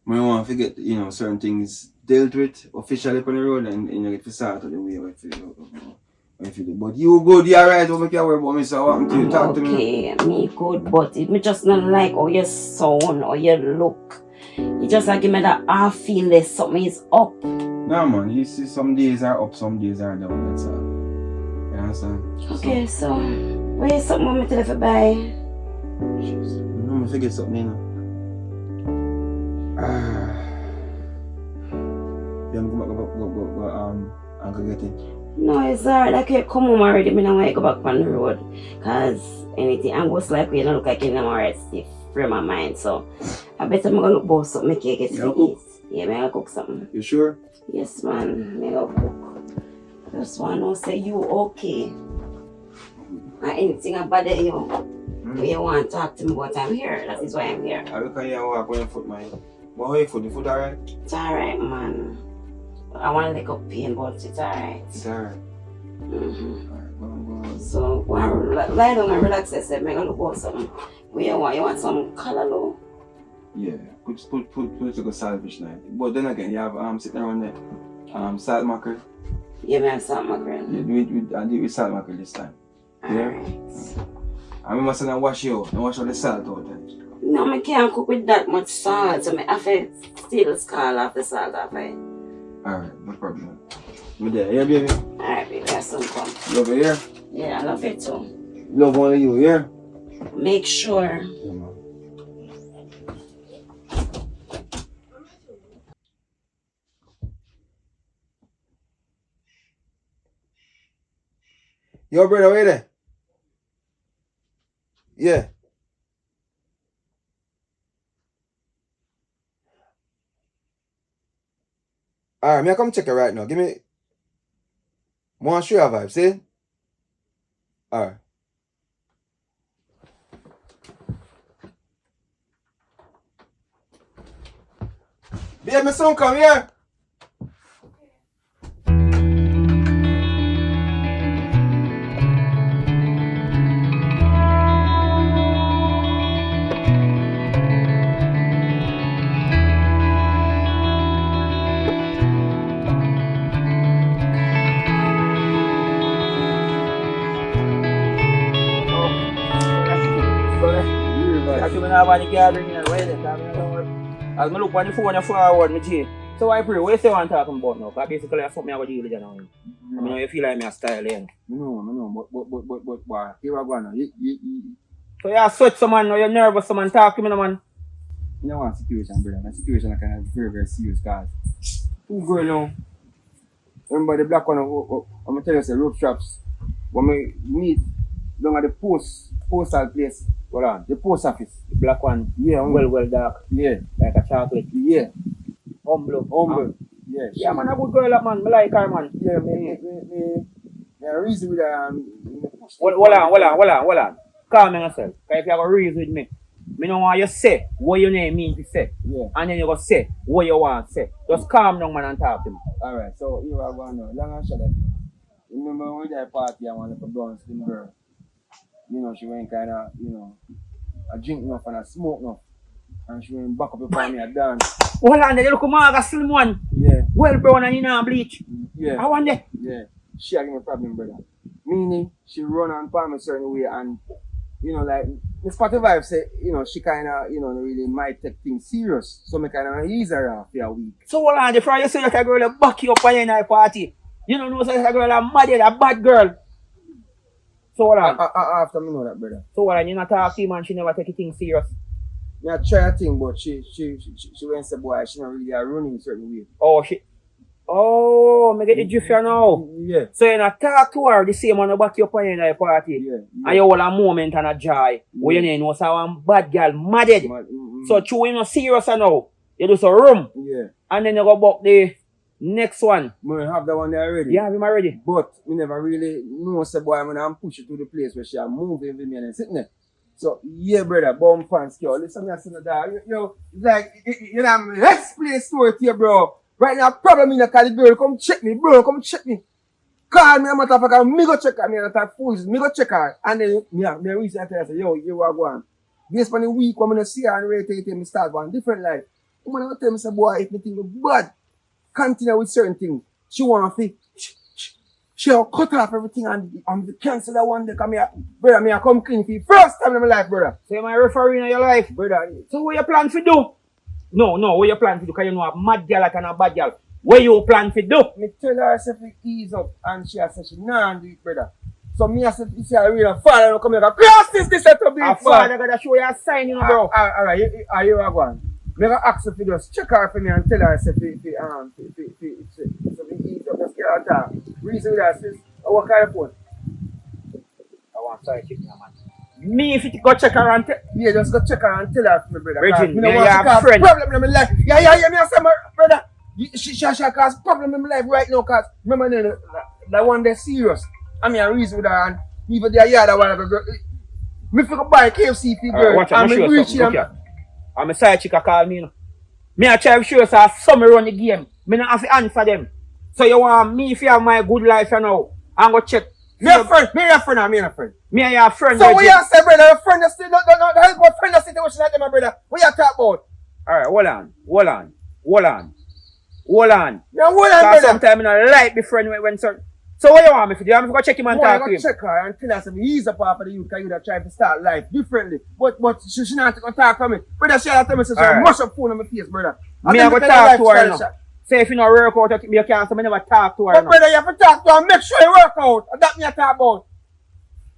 I want to get, certain things dealt with officially on the road and you get to start the way I feel. But you good, you alright, don't make you worry about me, so I want you to talk to me. Okay, me good, but it me just not like how you sound or you look. You just like give me that I feel that something is up. Nah, man, you see some days are up, some days are down, that's all. You understand? Okay, so where's something want me to leave buy? I'm forget something, You want to go and go get it? No, it's alright. I can't come home already. I don't want to go back on the road. Because anything, I'm just like, you look like I'm alright stiff for my mind. So, I bet I'm going to look both something, make you get to eat. Yeah, I'm going to cook something. You sure? Yes, man. I'm going to cook. I just want to say you okay. And anything about you, when you want to talk to me about, I'm here. That is why I'm here. I look at you walk on your foot, man. What are your foot alright? It's alright, man. I want to lick up pain, but it's alright. It's alright. So, lie down and relax yourself. I'm gonna look for something. What you want? You want some color low? Yeah, put to go salvage night. But then again, you have sitting around there, salt mackerel. Yeah, me have salt mackerel. Yeah, I do with salt mackerel this time. Alright. And we must not wash you out, and wash all the salt out there. No, I can't cook with that much salt, so I have to steal the skull off the salt off it. Alright, no problem. Me there, yeah, baby? Alright, baby, that's some fun. Love you, yeah? Yeah, I love it too. Love only you, yeah? Make sure. Yeah, man. Yo, brother, wait there. Yeah. Alright, me I come check it right now. Give me one show vibe, see? Alright. Babe, my son come here. Actually, I have any gathering and waiting. As I look on the phone, I forward me G. So I pray, what you say I'm talking about now? Because basically, that's something I go deal with now. I mean, you feel like me a style, eh? No, but here I go now. So you sweat someone, now you're nervous, someone talk to me, no, man. You know what situation, brother? My situation is kind of very, very serious, guys. Two girls now. Remember the black one, I'm going to tell you, the rope traps. When we meet down at the postal place, hold on, the post office. The black one, yeah, well dark. Yeah. Like a chocolate. Yeah. Humble. Yeah. Yeah, man, a good girl, that man. I like her, man. Yeah, me reason with her. Hold on. Calm yourself. Because if you have a reason with me, I don't want you to say what your name means to say. Yeah. And then you go say what you want to say. Just calm down, man, and talk to me. Alright, so here I go now. Long and short of it. Remember when that party I wanted to brown skin girl? You know, she went kind of, a drink enough and a smoke enough. And she went back up upon me and dance. Hold on, you look like a slim one. Yeah. Well brown and you know bleach. Yeah. I want that. Yeah. She had me a problem, brother. Meaning, she run and palm a certain way and, like, the spotty vibe say, she kind of, really might take things serious. So me kind of ease her off for a week. So hold on, before you say that a girl will back you up on your party, you don't know that a girl a mad, a bad girl. So hold on. After me know that, brother. So hold on, you not talk to him and she never take things serious. I try a thing, but she went and said, boy, she not really running certain way. Oh, me get the drift here now. Yeah. So you not talk to her the same one back you up on your party. Yeah. And you hold a moment and a joy. Where you know so one bad girl madded. So true you not serious now. You do some room. Yeah. And then you go back the next one. We have that one there already. You have him already. But we never really know say boy when I'm push it to the place where she are moving with me and sitting there. So yeah, brother, bomb fans, yo, listen to me, dog. Like let's play a story to you, bro. Right now, problem in the car, the girl come check me, bro, come check me. Call me a motherfucker, me go check her, me and that fools, me go check her. And then me reach out to her and say, yo, you are going. Based on the week, when I see her and ready to me start one different life. I'm gonna tell me, say, boy, if me think bad, continue with certain things. She want to she'll cut off everything and cancel that one day. Come here, brother, me I come clean for you. First time in my life, brother. So you my referee in your life? Brother. So what you plan to do? No, what you plan to do? Because you know a mad girl and a bad girl. What you plan to do? Me tell her to ease up and she said she nah do it, brother. So me I said, you see I really father come here, cross this set up the father gotta show you a sign, you know, bro. Alright, you are going. Me gonna ask her to just check her for me and tell her to ease up. Just get her talk. Reason with her sis, what kind of phone? I want to check your man. Me if you go check her and yeah, just go check her and tell her for me, brother. Regine, me you have a friend. Problem in my life. Yeah, me I say, my brother. She cause problem in my life right now, cause remember that one that's serious. I mean I reason with her and even there that one girl. Me figure buy KFC for girl. Watch out, I'm a side chick call me, Me I try to show you some run the game. Me not have to answer them. So you want me if you have my good life, you know. and go check. Me a friend, me a friend or me a friend. Me and your friend. So what you say, brother? A friend is still not help a friend of situation like them, my brother. What you talk about? Alright, hold on. Yeah, hold on, Because brother. sometimes I don't like the friend when certain. So what you want me to do? You want me to go check him and Boy, talk I to him? check her and tell her some ease up off of the youth because you that trying to start life differently. But she not gonna talk to me. Brother, she had to tell me so Alright. much of phone on my face, brother. Me I go talk to her now. Say if you not work out, you can't, so me never talk to her But now. brother, you have to talk to her, make sure you work out. And that me I talk about.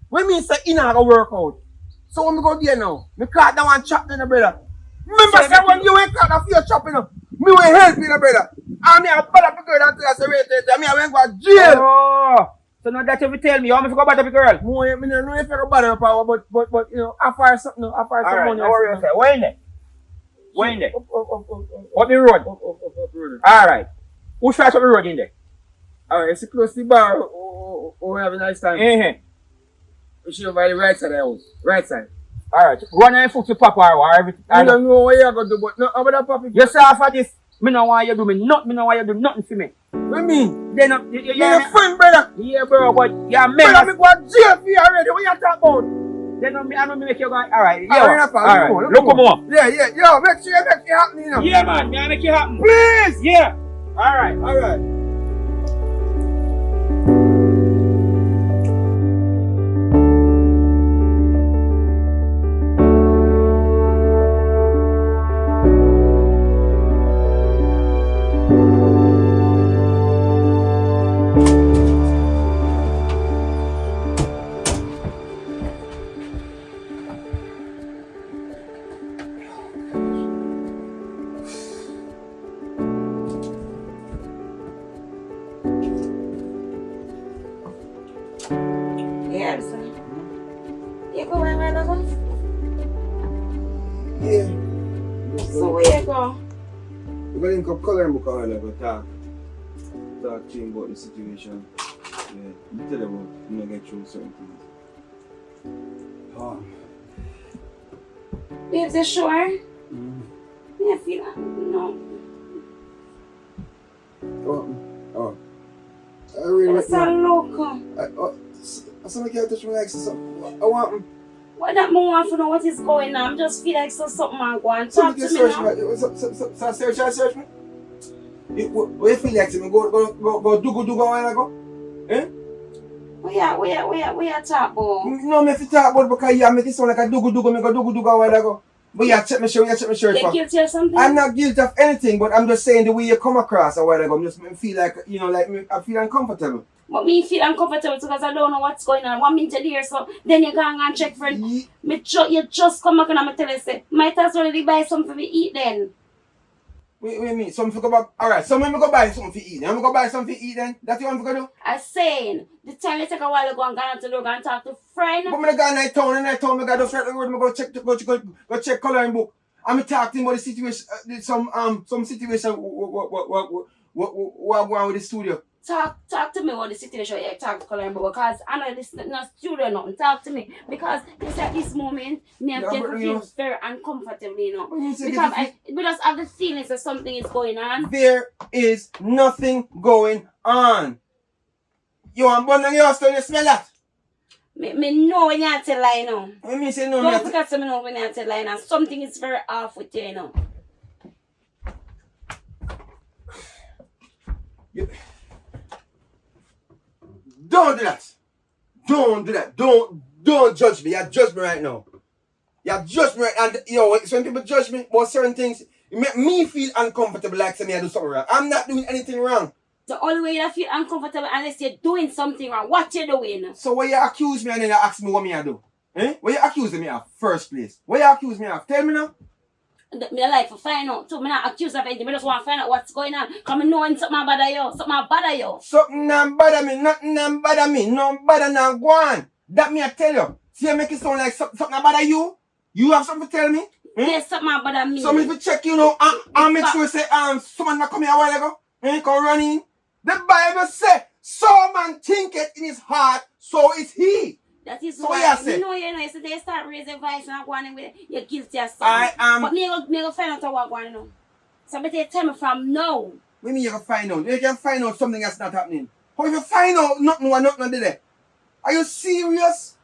When me say you not gonna work out. So when we go there now, me caught that one chop then, brother. Remember So say when you went out of your chopping up, me will help you, brother. And me a bad up girl and tell us wait, me I went go to jail. Oh, so now that you tell me, you want me to go back to the girl? More, me don't know if you go bad up power, but you know, offer something, offer some Alright, money. no worry. Where in there? Where in there? Up. What the road? Up. Alright. Who's trying to the road in there? Alright, it's close to the bar. We have a nice time. We should have by the right side of the house. Right side. Alright. Run and foot to Papa or everything. I don't know what you're going to do, but no, how about that, Papi? You say after this, me no want you do me nothing, me no want you do nothing for me. What you mean? Then you You're a friend, brother. Yeah, bro, but you're a Brother, me member. go to jail for you already. What you talking about? Then I don't make you go. Alright, yeah. Alright, enough, Alright, look look more. Yeah. Yo, make sure you make it happen, you know. Yeah, man, me I make it happen. Please. Yeah. Alright. Yeah, sir. You go where I go? Yeah. So where you go? We're going to link up coloring book and we're talk to him about the situation. Yeah. You tell him about you know, get through certain things. Babes, you sure? I feel like, no. I really It's a local. Somebody can't touch me like so. I want him. What that more want to know what is going on? I just feel like something I go and talk Somebody to can me search now. me. So search me. What you feel like to me? Go do a while ago? Eh? We are talk about. No, me if you talk about because you make it sound like a do me go do a while ago. But you check my shirt, You're guilty of something? I'm not guilty of anything, but I'm just saying the way you come across a while ago, I just feel like, you know, like I feel uncomfortable. But me feel uncomfortable because I don't know what's going on. 1 minute here, so then you go and check for it. You just come back and I'm tell you, say, might as well buy something for me eat then. Wait a minute, something for go back. Alright, so I'm go buy something to eat. I'm go buy something to eat then. That's what I'm gonna do? I'm saying, the time you take a while ago and go to look and talk to friend. But I'm gonna go in night town, I gotta straight the road, go check coloring book. I'm talking about the situation, some situation what going on with the studio. Talk to me about the situation you talk to coloring book because I know this is not studio nothing. Talk to me because it's at this moment me I feel very uncomfortable, you know. Because I just have the feelings that something is going on. There is nothing going on. You want bun on your stone, you smell that? Me know when you tell lie now. What mean say no? Don't forget to me know when you tell lie now. Something is very off with you, you know. Don't do that. Don't do that. Don't judge me. You judge me right now. You judge me right, and you know when people judge me about certain things, it make me feel uncomfortable like say me I do something wrong. I'm not doing anything wrong. The only way you feel uncomfortable unless you're doing something wrong. What you doing? So why you accuse me and then you ask me what me I do? Eh? What you accusing me of first place? What you accuse me of? Tell me now. Me like to find out too. Me not accused of anything. Me just want to find out what's going on. Cause me knowing something bother you. Something bother you. Something not bother me. Nothing not bother me. No bother not go on. That me I tell you. See you make it sound like something bother you. You have something to tell me? Yes, something bother me. So me to check you know and make sure say someone not come here a while ago. Come running. The Bible say, so man thinketh in his heart, so is he. That is so why you know, so they start raising voice and going with you're guilty of something. I am. But me go find out what going on. So but they tell me from now. What mean you can find out? You can find out something that's not happening. How if you find out nothing or nothing there? Are you serious?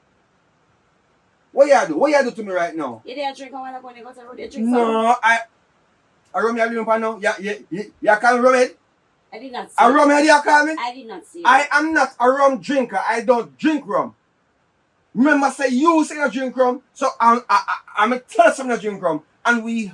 What you do? What you do to me right now? You didn't drink when I go to the road, you drink some? No, I rum you living pan now? You call me rumhead? I did not see A rumhead you call me? I did not see I am not a rum drinker. I don't drink rum. Remember, say you say you drink rum, so I'm a tell someone to drink rum, and we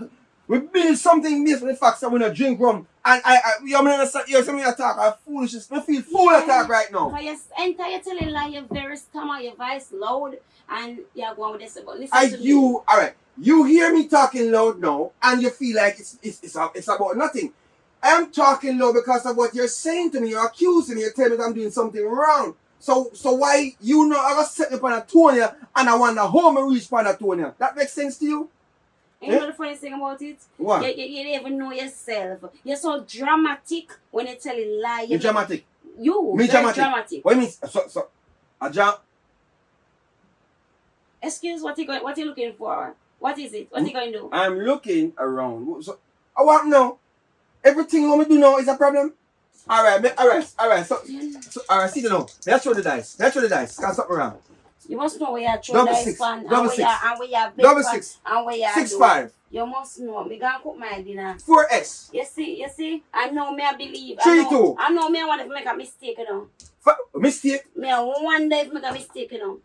build something based on the fact that we don't drink rum. And you understand? You see me talk, I foolishness. I feel fool attack right now. Because you enter, you're telling lie, you're very stammer, your voice loud, and you're going with this. But listen to me. Alright, you hear me talking loud now, and you feel like it's about nothing. I'm talking loud because of what you're saying to me. You're accusing me. You're telling me that I'm doing something wrong. So why you know I was setting up on a tone and I want to home and reach on a tone? That makes sense to you? You know the funny thing about it? What? You don't even know yourself. You're so dramatic when you tell a lie. You're dramatic. You, Me very dramatic. What do you mean? So a jam. Excuse what you looking for? What is it? What you going to do? I'm looking around. So I want to know. Everything you want me to do now is a problem? Alright. So alright, see the now. Let's throw the dice. Can't something around. You must know where you're throwing dice fan. Double six. And where you're Double six. And where you're 6-5. You must know. Me gonna cook my dinner. 4x. You see? I know me I believe. 3-2. I know me I want to make a mistake, you know. Mistake? Me I wonder if I make a mistake, you know.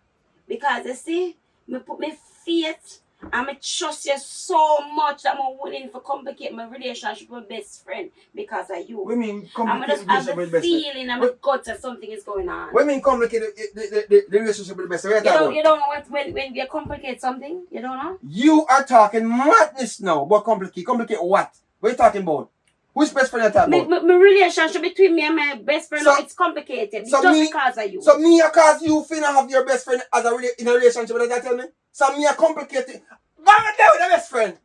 Because you see, me put my faith and I trust you so much that I'm willing to complicate my relationship with my best friend because of you. What do you mean I'm complicate just the have relationship with the the best friend? feeling in my gut that something is going on. What do you mean complicate the relationship with the best friend? You don't know what when you complicate something? You don't know? You are talking madness now about complicate. Complicate what? What are you talking about? Who's best friend you talking about? My relationship between me and my best friend, it's complicated. It's just because of you. So me cause you finna have your best friend as in a relationship, what that tell me? So me a complicated. Go there with the best friend.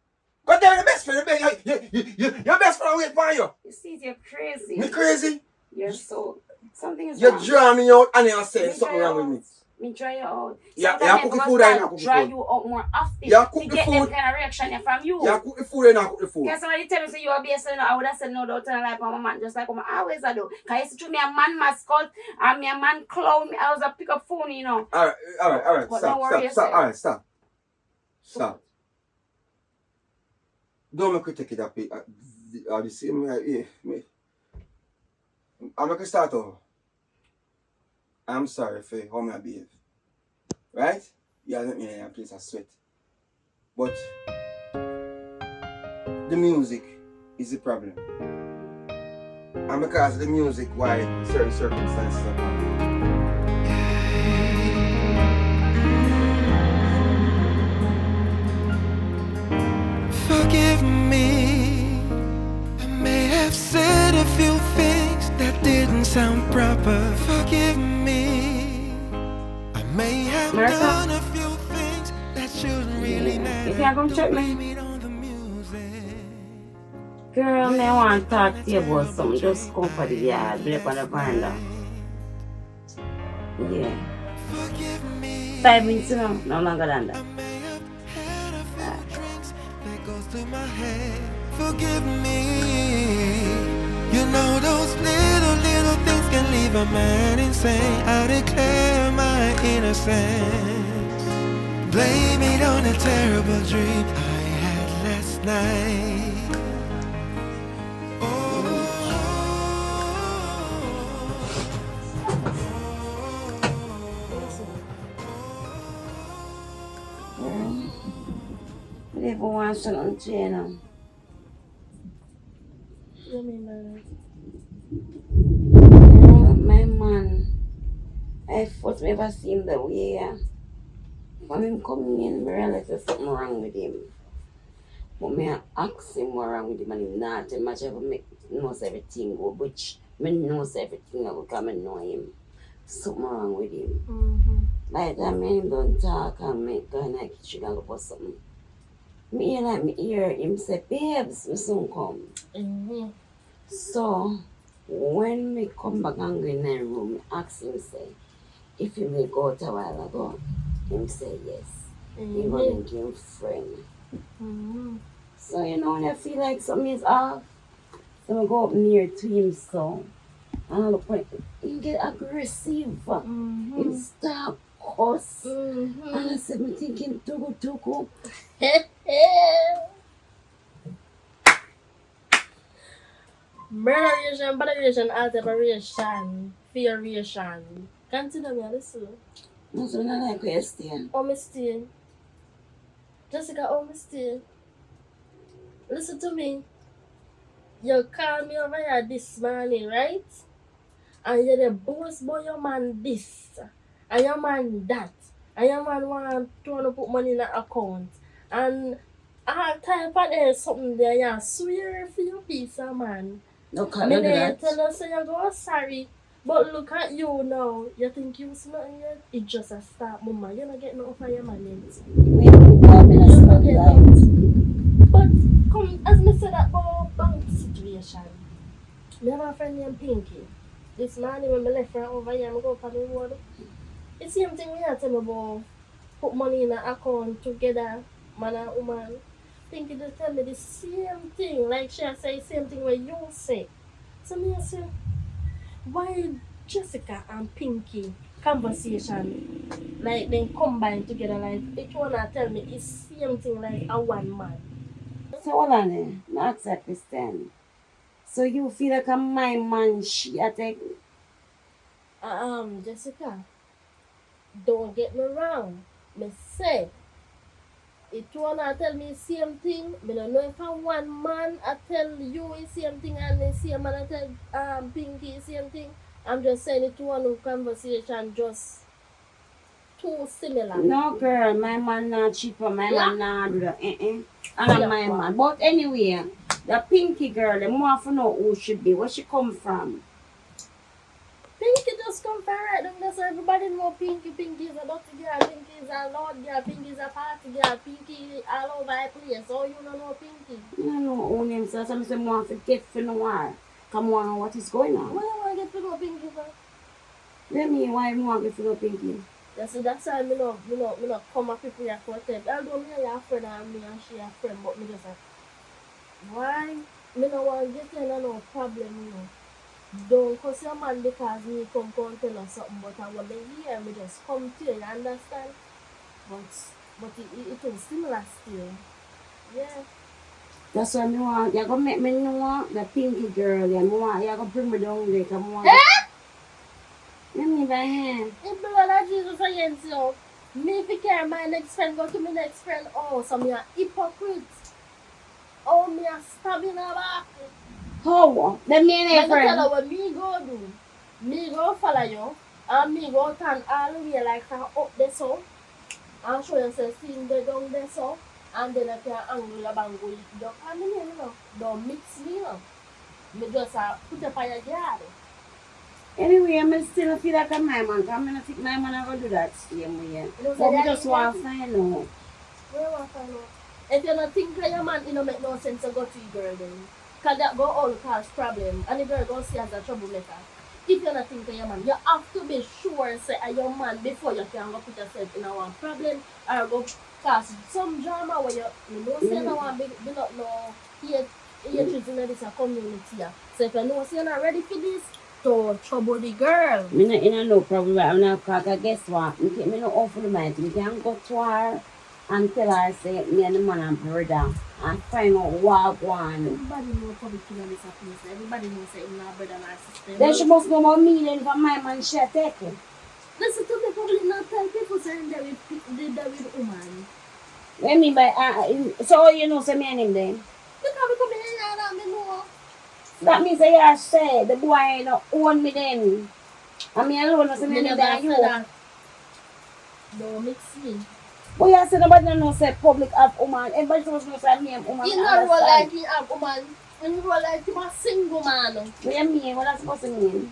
Go there with the best friend. Your best friend wait for you. You see, you're crazy. Me crazy? You're so... Something is You wrong. draw me out and you're saying something wrong with me. Me dry you out. Yeah, Sometimes cook the I food must and not cook the dry food. you out more often. Yeah, cook to the get food. them kind of reaction from you. Yeah, cook the food and not cook the food. Because somebody tell me say you are BS, I would have said no doubt in life on my man, just like I always do. Because you see me a man mascot and me a man clown, I was a pick up phone, you know. Alright. But don't worry Stop. yourself. Alright, stop. Don't make me take it up. The same way. I'm going to start over. I'm sorry for how I behave. Right? Yeah, let me in a place of sweat. But the music is the problem. And because of the music, why certain circumstances are happening. Forgive me. I may have said a few things that didn't sound proper. Forgive me. I may have done a few things that shouldn't really matter. You can't come check me. Blame it on the music. Girl, me want to talk to you about something. Just come for the yard, be up on the veranda. Yeah. 5 minutes now, no longer than that. Goes through my head. Forgive me. You know those little things can leave a man insane. I declare my innocence. Blame it on a terrible dream I had last night. I never want something to you now. You mean by My man, I first never seen him the way. When him coming in, I realized there's something wrong with him. But I ask him what wrong with him and he not tell me much ever make knows everything, which I knows everything because I know him. Something wrong with him. Mm-hmm. By the time him don't talk and me go in the kitchen and look for something. Me hear him say, babes, me soon come. Mm-hmm. So, when me come back and go in the room, I ask him, say, if he may go out a while ago, him say yes. Mm-hmm. He go link him friend. Mm-hmm. So, when I feel like something is off, so I go up near to him, so And look when he get aggressive. He start cuss. And I said, me thinking, tugu. Murderation, botheration, alteration, fearation. Consider me, listen. No, so I like where you stay. Oh, me stay. Jessica, oh, me stay. Listen to me. You called me over here this morning, right? And you're the boss boy, your man this, and your man that, and your man want to put money in the account. And I type of there something there, you swear for your piece of man. No, can't Me do there that. tell us say you go sorry. But look at you now. You think you see nothing yet? It just a start, mama. You not get nothing for your man yet. We have been a You not stop get light. nothing. But come, as me said that about bank situation. Me have a friend named Pinky. This morning when I left her over here, I go for the road. It's the same thing we had tell me about put money in an account together, man and woman. Pinky just tell me the same thing, like she say same thing what you say. So me say, why Jessica and Pinky conversation like they combine together like each one tell me it's same thing like a one man. So hold on there. I ask that question. So you feel like a my man she attack? Jessica, don't get me wrong. Me say it wanna tell me same thing. Me don't know if I one man I tell you the same thing and the same man I tell Pinky same thing. I'm just saying it one conversation just too similar. No girl, my man not cheaper, my Yeah. man not do that. And Yeah. my man. But anyway, the Pinky girl, the more to know who she be, where she come from. Pinky just come from right down there, so everybody know Pinky. Pinky is a dirty girl, Pinky is a loud girl, Pinky is a party girl, Pinky all over the place. So you don't know Pinky. I don't know who name so I say more to get for no why. Come on, what is going on? Why you want to get to know Pinky for? Let me why you want to get for no Pinky. That's why me no come up with your quartet. Although me and your friend and me and she a friend, but me just like, why me no want to get in no problem, you know. Don't cause your man because me come tell us something, but I want to hear me just come to you, you understand? But it was similar still. Yeah. That's why me want, you gonna make me know the Pinky girl, yeah, me want, you gonna bring me down there, come on. Let me by hand. If the Lord of Jesus against you, me if you care my next friend go to my next friend, oh, so me a hypocrite. Oh, me a stab in her back. How? Let me Let and me tell friend. her what me go do. Me go follow you, and me go turn all the way like her up there so, and show you say sing the down there so, and then if you angle your bango, you don't come in here, you know. Don't mix me, you know. Me just put up on your yard. Anyway, I still feel like a my man, because I think my man are going to do that same way. You know, But we that just is want to that- find out. Where you want to find out? If you don't think like your man, it don't make no sense to go to your girl then. Because that go all cause problem, and the girl go see as a troublemaker. If you don't think like your man, you have to be sure say your man before you can go put yourself in a one problem or go cause some drama where you know say no one build up no hatred in this community. So if you know say you're not ready for this, to trouble the girl. Me not in a no problem, I'm not because guess what? Me no offer the mind. Me can go to her and tell her say me and the man are brother and find out what one. Everybody know public killer is a place. Everybody knows say him not brother and sister. Then she must know about me then for my man she a take it. Listen to me, public not tell people saying that with woman. What me by so you know say me and him then? Because we come in here and me know. That means that you say the boy no own me then. And me alone no say me never than you. said that. Don't mix me. But you say nobody no say public have woman. Everybody supposed to know say me and woman. He not roll like he have woman. He roll like him a single man. What you mean? What that supposed to mean?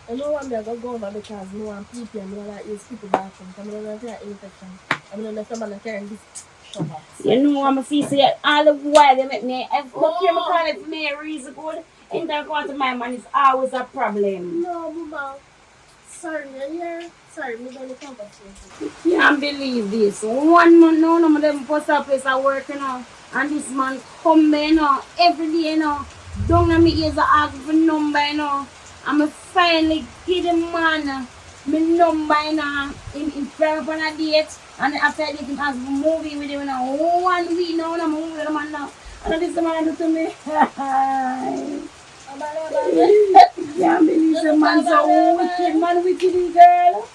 I know what I'm going to go over because no one people and no like use people bathroom. I'm not going to infection. I'm not going to carry this shower. You know I'm a feel say all the while they make me if look here me call it for me a reason good. Intercourse to my man is always a problem. No, mama. Sorry, yeah. Sorry, me don't come back to you. Can't believe this. 1 month now, none of them post up place are working now. And this man come there now every day now. Don't let me ears ask for number, you know. I'm finally get the man my number, you know. Him fell up on a date, and after I did him ask for movie with him, you know. 1 week now, I'm moving with the man now. And this the man do to me. Yeah, me this man so wicked, man wicked girl.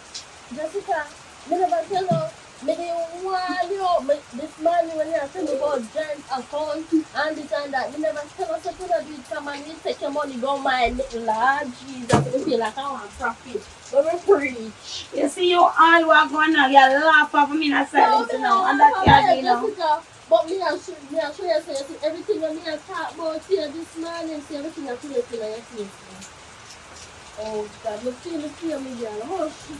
Jessica, me never tell you. Me didn't want you. This morning when you tell me about joint account and this and that, me never tell us what you do it come and you take your money, go my little Lord Jesus. Me feel like I want profit. But we preach. You see you all you are going now, you laugh off me in a silence now, and that's your you know. Jessica, but me and show you say everything when me and talk about here this morning, see everything I feel in your face. Oh God, me feel me girl. Oh shit.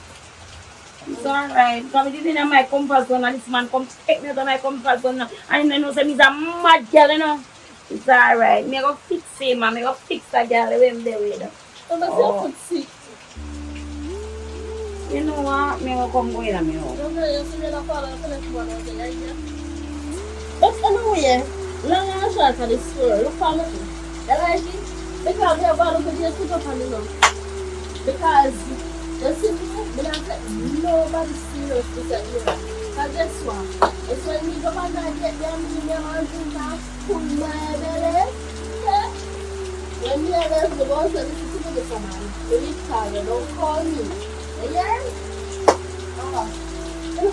It's alright. Because it is in my comfort zone and this man come take me to my comfort zone now. And I know say he's a mad girl, you know. It's alright. Me go fix him, man. Me go fix that girl when they with. Oh. Sick. You know what? Me go come go in and me home. But anyway, long and short of this story, look for me. You like it? Because we are going to just put up on the note. Because you see me, I don't take nobody serious with that here. Because guess what? It's when we go back and get them in your hands and pull my belly. Yeah? When you are there, the boss says, listen to me, come on. You need to call you, don't call me. You hear? Oh. You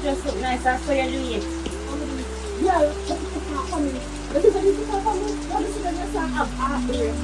just look nice after you do it. Yeah, let me talk for me. Let me talk for me. Let me see the next time I'm here.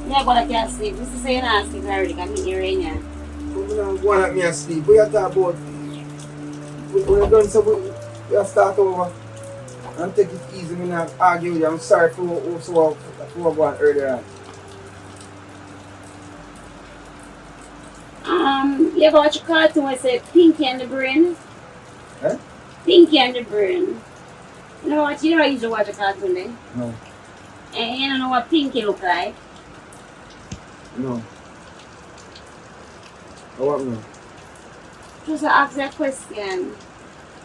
Yeah, but I can't sleep. This is saying I sleep already. I'm here right now. You don't go let me asleep. What you talk about? When you're done, so we start over and take it easy. I'm not argue with you. I'm sorry for what going earlier on. You ever watch a cartoon where it say Pinky and the Brain? Eh? Pinky and the Brain. You know what? You never used to watch a cartoon then? No. And you don't know what Pinky look like? No. What no? Just ask that question.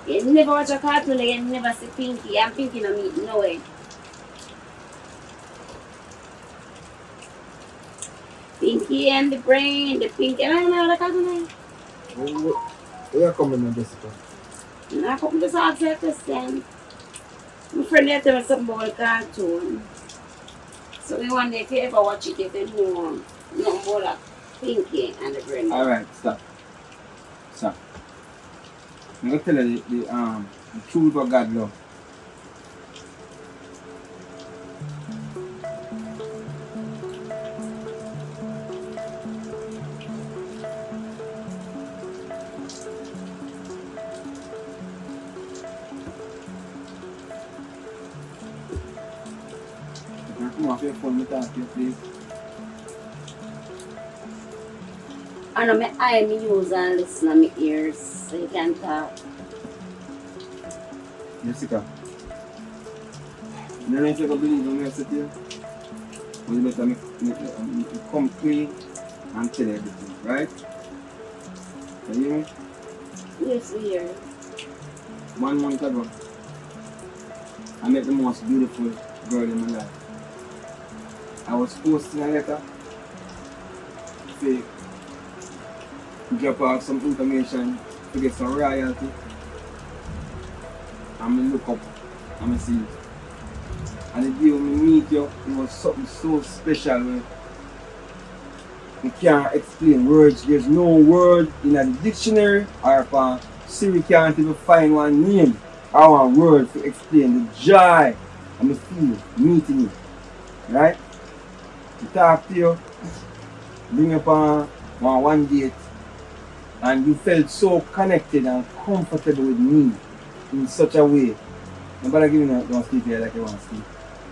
You never watch a cartoon and you never see Pinky. And Pinky no meet no way. Pinky and the Brain, the Pinky. I don't know what a cartoon is. Where you coming on, Jessica? I come just ask that question. My friend had told me something about a cartoon. So we wonder if you ever watch it, if you know nothing about that Pinky and the Brain. Alright, stop. Stop. I'm gonna tell you the truth of God love. Come off your phone, talk to you, please. I know my eye me use and listen to my ears so you can talk. Jessica, you know if you can believe in me, I said to you, well, you better make come clean and tell everything, right? You hear me? Yes, we hear. 1 month ago, I met the most beautiful girl in my life. I was posting a letter, say, drop off some information to get some royalty. And I look up and I see it. And the day when we meet you, it was something so special. We can't explain words. There's no word in a dictionary or if Siri can't even find one name or one word to explain the joy and the feel meeting you. Right? To talk to you, bring up on one date, and you felt so connected and comfortable with me in such a way Nobody give me no sleep here like you want to sleep.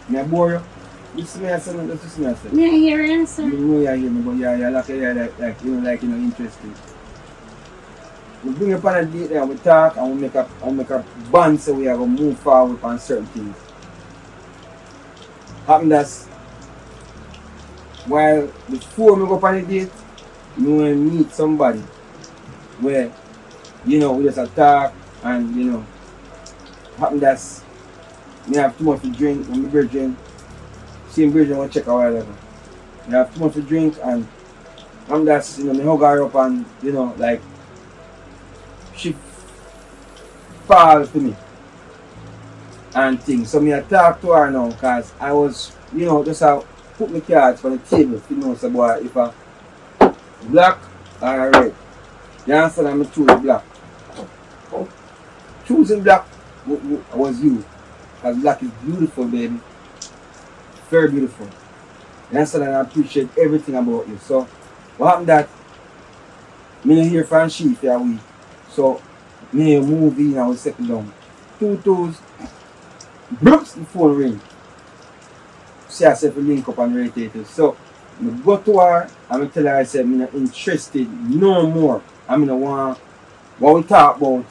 Me I bore you. Listen me I say, just listen me I say. Me I hear you, sir. You know you hear me, but you're like you know interested. We bring up on a date there, we talk and we make a bond so we are gonna move forward on certain things. Happen that's while before we go on a date, you want to meet somebody where you know we just talk and you know happen that's me have too much to drink and my virgin, same virgin will check a while ago. Me have too much to drink and that's you know me hug her up and you know like she fall to me and things. So me I talk to her now because I was, you know, just put my cards on the table to know so boy if I black or red. You understand? I'm choose black. Choosing black was you. Because black is beautiful, baby. Very beautiful. You understand? And I appreciate everything about you. So what happened that me not hear from she for a week. So me move in and we settle down. 2 toes. Brooks the phone ring. See herself link up and rotate it. So I go to her and I tell her I said I'm not interested no more. I mean I want what we talk about,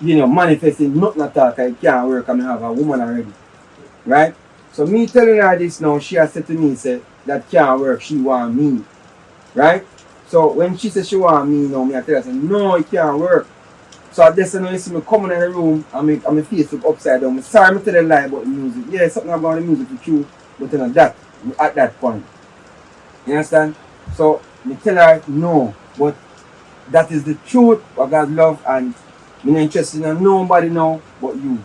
you know, manifesting nothing at all because it can't work and I have a woman already. Right? So me telling her this now, she has said to me said that can't work, she want me. Right? So when she said she want me now, me I tell her I said, no, it can't work. So I just know you see me coming in the room and my face look upside down. I'm sorry I tell a lie about the music. Yeah, something about the music is true, but you know that at that point. You understand? So me tell her no, but that is the truth of God's love and I'm not interested in nobody now but you.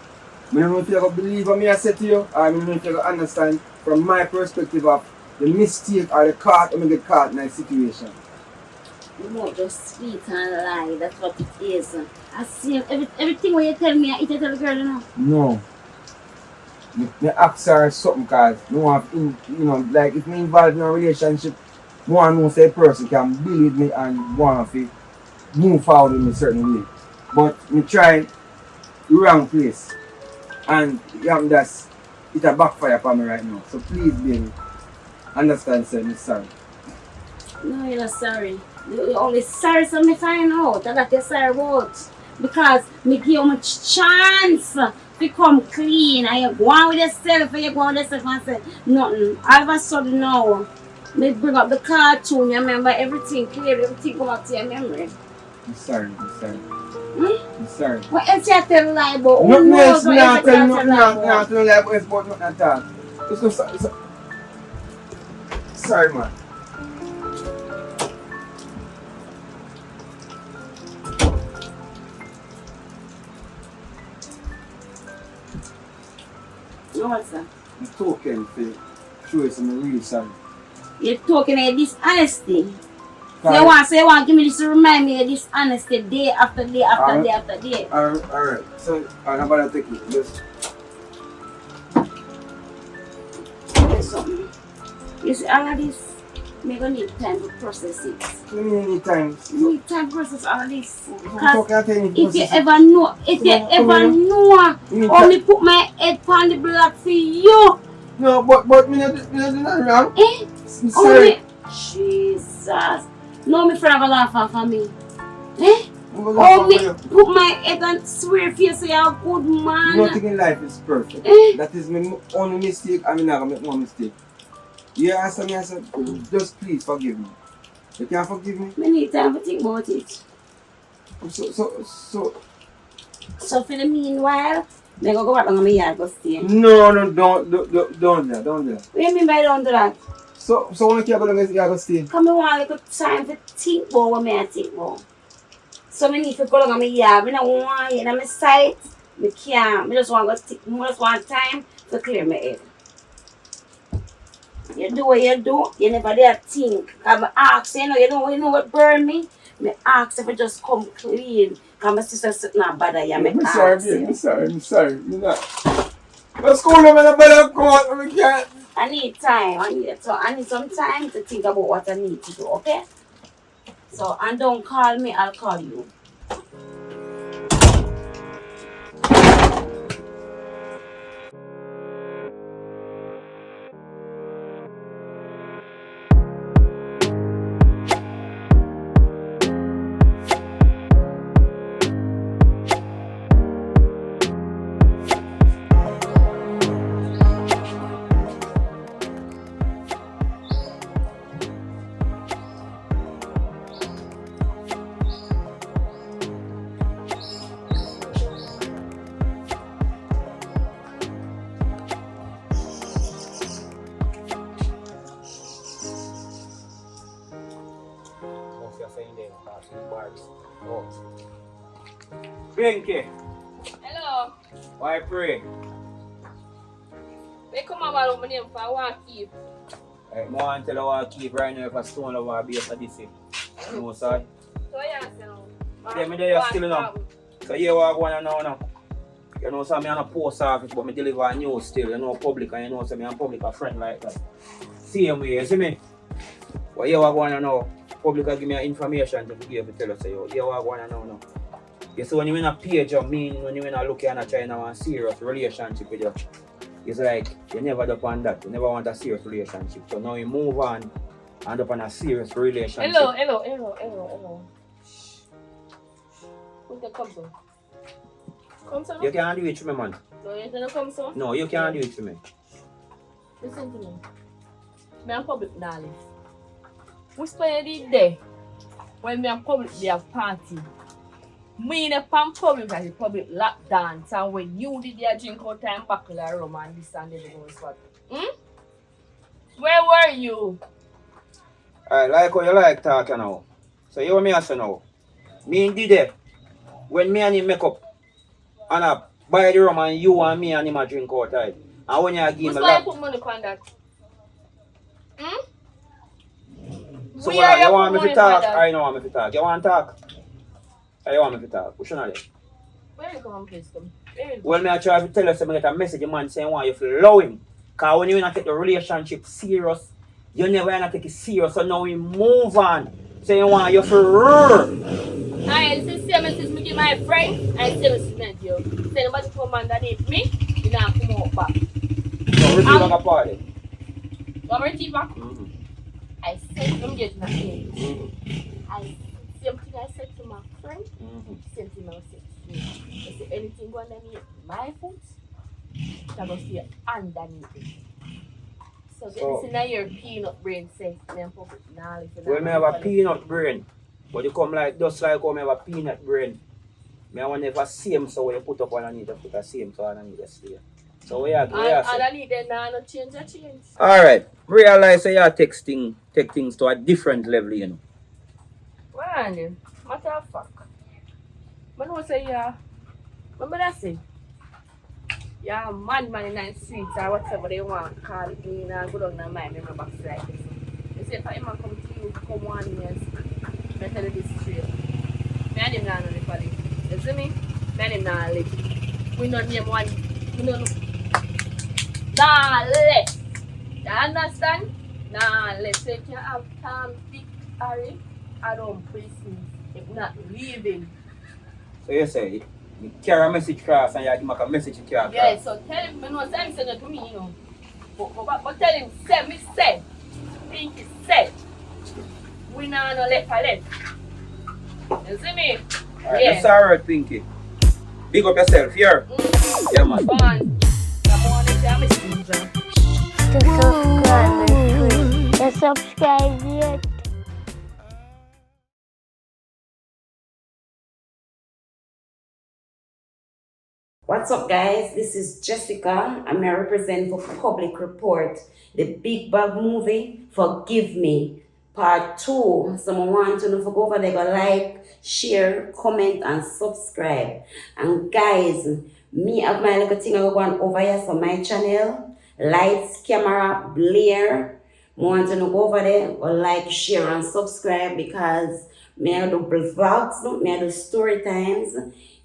I don't know if you're going to believe what me I said to you, or I don't know if you're going to understand from my perspective of the mistake or the caught or me get caught in that situation. You know, just speak and lie. That's what it is. I see everything what you tell me, I tell the girl now. No. Me ask her something because you know, like if me involved in a relationship, I want to know say a person can believe me and want to move forward in a certain way. But me try the wrong place. And that's it a backfire for me right now. So please baby, understand sir, me sorry. No, you're not sorry. You're only sorry so me find out that you're sorry about. Because me give you much chance to come clean and you go on with yourself and you go on with yourself and say nothing. All of a sudden now, me bring up the cartoon, you remember everything clear, everything come up to your memory. I'm sorry. I'm sorry. What else you tell lie about? Who Nothing knows else, what else you tell lie about? nothing lie about it's about nothing at all. It's no sorry. Sorry man. No, what's that? I'm talking for show you something really sorry. You're talking of dishonesty. So you want to give me this to remind me of dishonesty day after day after day after day. Alright. So I'm about to take it. Just There's something. You see all of this, we're going to need time to process it. you need time. You need time to process all of this. Because if you ever know, only put my head on the block for you. no, but me not do nothing wrong. I'm sorry. Only, Jesus. No, my friend have a laugh off of me. Only put my head and swear for you so you're a good man. Nothing in life is perfect. That is my only mistake. I'm not going to make one mistake. You understand me? I said, just please forgive me. You can't forgive me? I need time to think about it. So for the meanwhile, I'm going to go back on my yard go stay. no, don't do that. What do you mean by don't do that? So when you can't go stay? Come I want a little time to think about what I think about. So I need to go on my yard. I don't want you on my side. I can't. I just want time to clear my head. You do what you do, you never dare think. Because I ask, you know what burn me? I ask if I just come clean. Because my sister sitting not bother you. I'm sorry. You're not. Let's go over the better court. We can't. I need time. I need some time to think about what I need to do, okay? So, and don't call me, I'll call you. just saying there, because the bars. Oh. Pinky, Hello. why pray? They come about my name for I want to keep. I want to tell you what keep right now if I stone over based on this. You know, sir? So yeah, so. Yeah, me there still enough. So here what I want to know now. You know, so me on a post office, but me deliver news still. You know, public, and you know, so me and public a friend like that. Same way, you see me? But here what I want to know. Public will give me information to be able to tell us, so here what I want to know now. You see, when you're in a page of me, when you're in a look and trying to have a serious relationship with you, it's like you never do on that. You never want a serious relationship. So now you move on and up on a serious relationship. Hello. Who's the come so? Come so? You can't do it to me, man. No, you're gonna come so? No, you can't do it to me. Listen to me. Me and public knowledge. We spend the day when me and public they have party. Me in a public as a public lap dance, and when you did your drink out time buckle rum and this and the other spot. Where were you? I like how you like talking now. So you want me to say now? Me did it when me and him make up and I buy the rum and you and me and him a drink out time. And when you give Who's me going lap. to put money on that? So Where what, you you want me put to money talk? for that? I know want me to talk. You want to talk? Or you want me to talk? Which one are they? Where you come please come? Where you Well, me I try to tell you something, get a message, man saying why you feel love him. Because when you want to take the relationship serious, you never want to take it serious. So now we move on. So you want you feel roar. I see same message me give my friend, I still send you. Say nobody come underneath me, you not come out back. So we do a party. Want me to repeat back? I said, let me get nothing. Same thing I said to my friend, same thing I said to you. I said, anything going underneath my foot, that must be underneath it. So get this in your peanut brain, say, then public knowledge. Well, me have a peanut brain. But you come like, just like how me have a peanut brain. Me I want to have a same, so when you put up underneath, you put a same, so underneath the stay. So we are underneath there now, no change. Alright, realize that you are take things to a different level, you know. Well, matter of fact, I know say yeah. Remember that say? Yeah, man in the streets or whatever they want call it, me and go down in my mind, remember like this. You say if I come to you, come 1 year, I tell you this straight. Me and him not know the police. You see me? Me and him not live. We don't name one. We don't nah left. You understand? Nah left. So you can have Tom, Dick, Harry, I don't prison. If not leaving. So you say, you carry a message across and you give a message to carry across. Yeah, so tell him, I know, send it to me, you know. But tell him, say, Pinky said, we not no left or left. You see me? Alright, that's alright, Pinky. Big up yourself, here. Yeah, man. Fun. I'm on it, I'm a stranger. To subscribe yet. What's up, guys? This is Jessica. I'm a represent for Public Report, the big bad movie, Forgive Me, Part 2. Someone want to know if you go over there, go like, share, comment, and subscribe. And guys, me have my little thing I go on over here for my channel. Lights, camera, Blair. Want to know go over there, go like, share, and subscribe because me I do vlogs, me I do story times.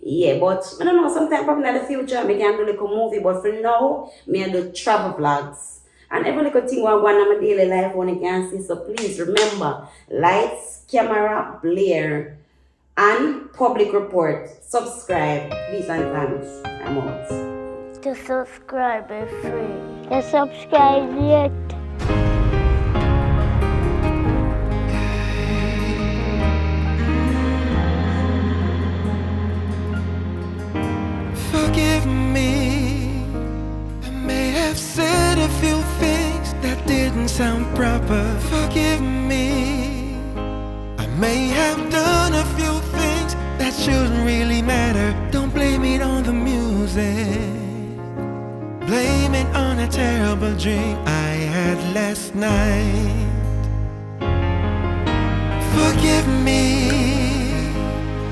Yeah, but I don't know, sometime probably in the future I can do like a movie, but for now, me I do travel vlogs. And every little thing I want in my daily life when you can see. So please remember, lights, camera, Blair, and Public Report. Subscribe, please and thanks. I'm out. To subscribe is free. To subscribe yet. Forgive me. I may have said a few things that didn't sound proper. Forgive me. I may have done a few things that shouldn't really matter. Don't blame it on the music. Blame it on a terrible dream I had last night. Forgive me,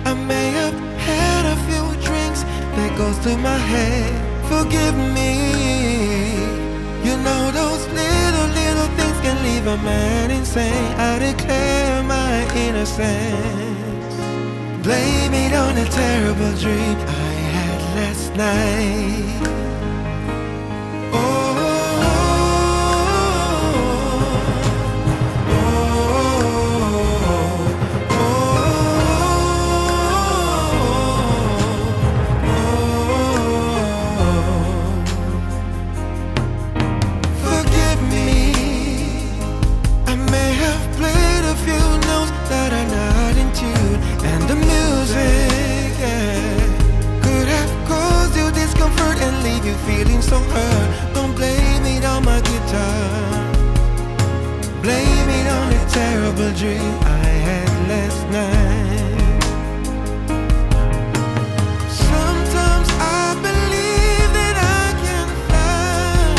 I may have had a few drinks that goes through my head. Forgive me, you know those little things can leave a man insane. I declare my innocence. Blame it on a terrible dream I had last night. Oh, forgive me, I may have played a few notes that are not in tune, and the music, could have caused you discomfort and leave you feeling so hurt. Don't blame it on my guitar, blame it on a terrible dream I had last night. Sometimes I believe that I can fly,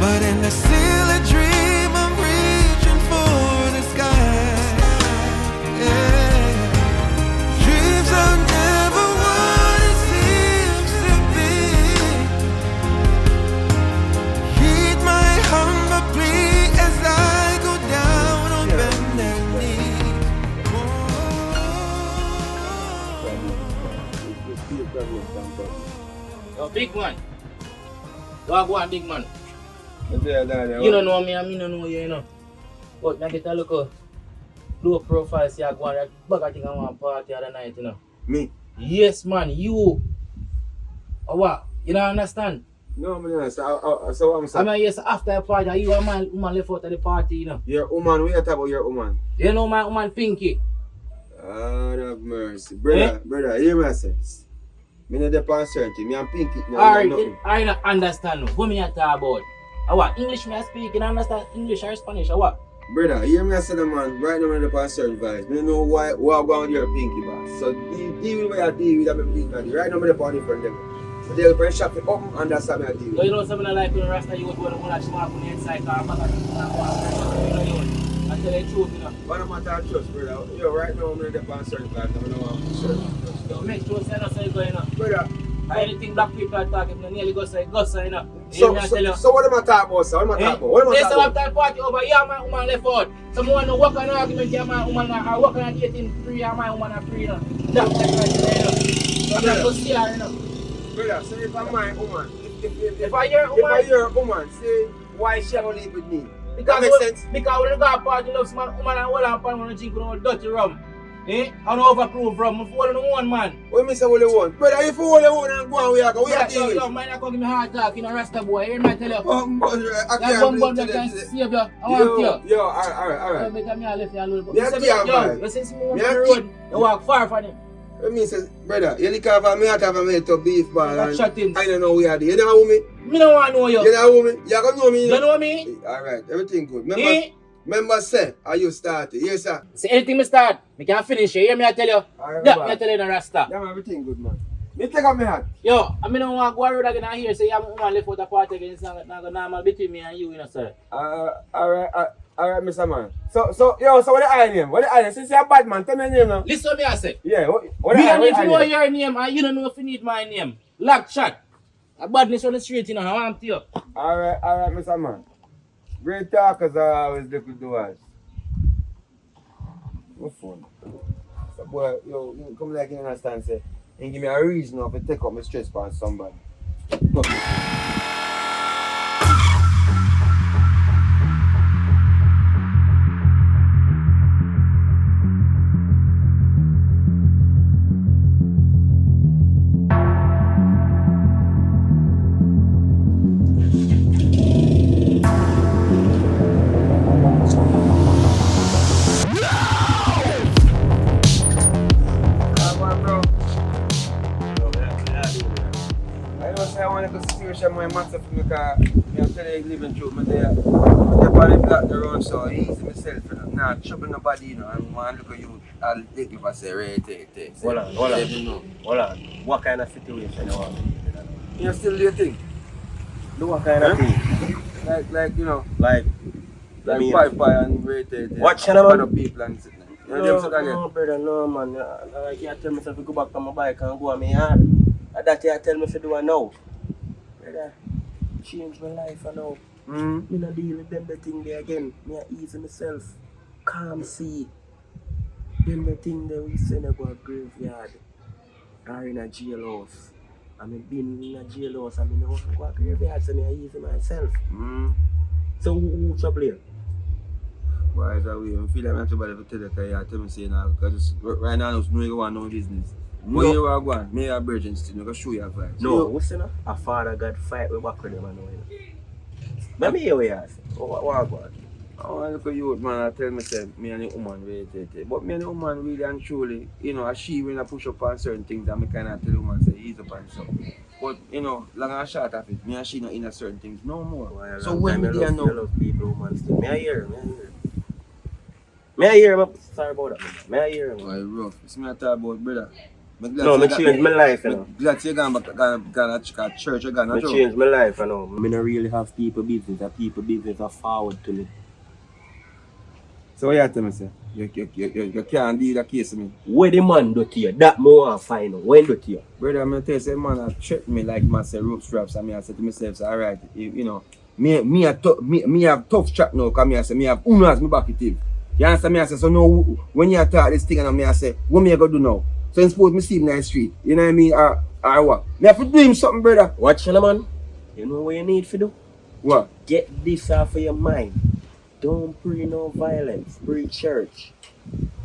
but in the silly dream I'm reaching for the sky. Yeah. Dreams are never what it seems to be. Heed my humble plea as I go down on bended knee. Yo, big man. Go on, big man. Yeah. You don't know me and me don't know you, you know. But I get a look low profile, see I go on that bag I think I want to party the other night, you know. Me? Yes, man, you. Or what? You don't understand? No, man, so what I'm I saying? mean, yes, after a party, you and my woman left out of the party, you know. Your woman, what you talk about your woman? You know my woman Pinky. God have mercy. Brother, hear me say. Me not the uncertainty. Me and Pinky. Alright, I don't understand. What me I talk about? Or what? English me I speak, you don't understand English or Spanish, or what? Brother, hear me say the man. Right now, I'm the uncertain vibes. Me don't know why I'm going with your Pinky, boss. So deal with what you deal with. I'm the right now, I'm the party for them. So they'll bring shop it up and that's how I deal with. You know something I like when Rasta youth when I watch mark on the inside car back at you. I tell you the truth, you know. What am I talking trust, brother? Yo, right now, I'm the uncertain vibes. I don't know what So make sure say no say go, you know. brother. Anything black people are talking, you nearly go say, you know. So what am I talking about, sir? What am I talking about? What am I Yes, talking I'm about? talking party over here, my woman left out. Someone no work on argument, yeah, my woman are working on dating free, and my woman are free, you know. That's right, you know. So I'm not going to see her, you know. Brother, so if I'm my woman, If I hear a woman, say why she don't live with me? because That makes sense. Because when you go to a party, love some woman and hold on pan when you drink no dirty rum. Eh? And overproof rum. I'm holding one man. What me say what you want? Brother, if you hold you want and go on, we are dealing with. Yo, man, I come give me hard talk, you know, Rasta boy. Hear me tell you. I That can't bum believe that can today. save you. I want you. Yo, alright. Make me left you alone. Yeah, Yo, you see me on the road, you walk far from him. Let me say, brother, you look over me, I have a mate of beef ball. That And shut in. I don't know we are there. You don't know me? Me don't want to know you. You don't know me? You don't know me? You know me? Alright, everything good. Eh? Remember say, are you started? Yes, sir. See, anything me start, me can finish it. Hear me I tell you. Alright, Yeah, bye. me I tell you the Rasta. Yeah, man, everything good, man. Me take off my hat. Yo, I mean, I don't want to go around again and hear say, yeah, my woman left out the party again. It's not normal between me and you, you know, sir. Alright, Mr. Man. So what the I name? What the I name? Since you're a bad man, tell me your name now. Listen to me, I say. Yeah, what Me the and if I you know name? your name and you don't know if you need my name. Lock shot. A badness on the street, you know, I want to you. Alright, Mr. Man. Great talkers are always different doers. No phone. So boy, you come like you understand, say, and give me a reason to take up my stress on somebody. I know say I want to situation my matter for me because I'm telling you living through me there. The body block the road so easy myself, you know. Nah, trouble nobody, you know. I'm going to look at you, I'll take you for say, right, take. Hold on. Hold on. What kind of situation you want? You still do your thing? Do what kind of thing? Like, you know. Like Like mean- Pi and Rated. Watch you, man. People and sitting there. You know them again? No, brother, no, man. I can't tell myself to go back on my bike and go on my yard. And that you tell me to do it now. Brother, change my life I know. Me not deal with them the thing there again. Me a ease myself. Calm see. Them the thing there we send up a graveyard. Or in a jailhouse. I mean been in a jailhouse and I don't want to go a graveyard so me a ease myself. So who trouble here? Why is that way? I feel like I'm not about to tell you because you tell me say now because right now I don't know you want no business. No. But you are going, me a virgin still, I'm going to show you a vibe. No, what's it? A father God fight with back with them and know. Let me hear what you ask. What about? Oh, I look at you, man, I tell myself, me and the woman really, but me and the woman really and truly, you know, as she when I push up on certain things, and me kind of tell the woman, say, ease up and stuff. But, you know, long and short of it, me and she not in a certain things no more. Well, so when me there now, love people, woman, still. Me I hear him. Sorry about that, man. Me I hear him. oh, rough. It's me I talk about, brother. No, me change my life, you know. Glad you gone to church, you gone Me to change my life, you know. Me not really have people business, and people business are forward to me. So what you tell me, say? You can't deal with the case with me. Where the man do to you? That me want to find out. When do to you? Brother, I'm tell you, say, man, I check me like man say rope straps, and I say to myself, say, alright, you know, me have tough chat now, because I say, me have as me back it in. You understand me? I say, so now, when you talk this thing, and I say, what me I go do now? So in suppose me see him in the street, you know what I mean, or what? Me have to do him something, brother. Watch you, man. You know what you need to do? What? Get this off of your mind. Don't pray no violence. Pray church.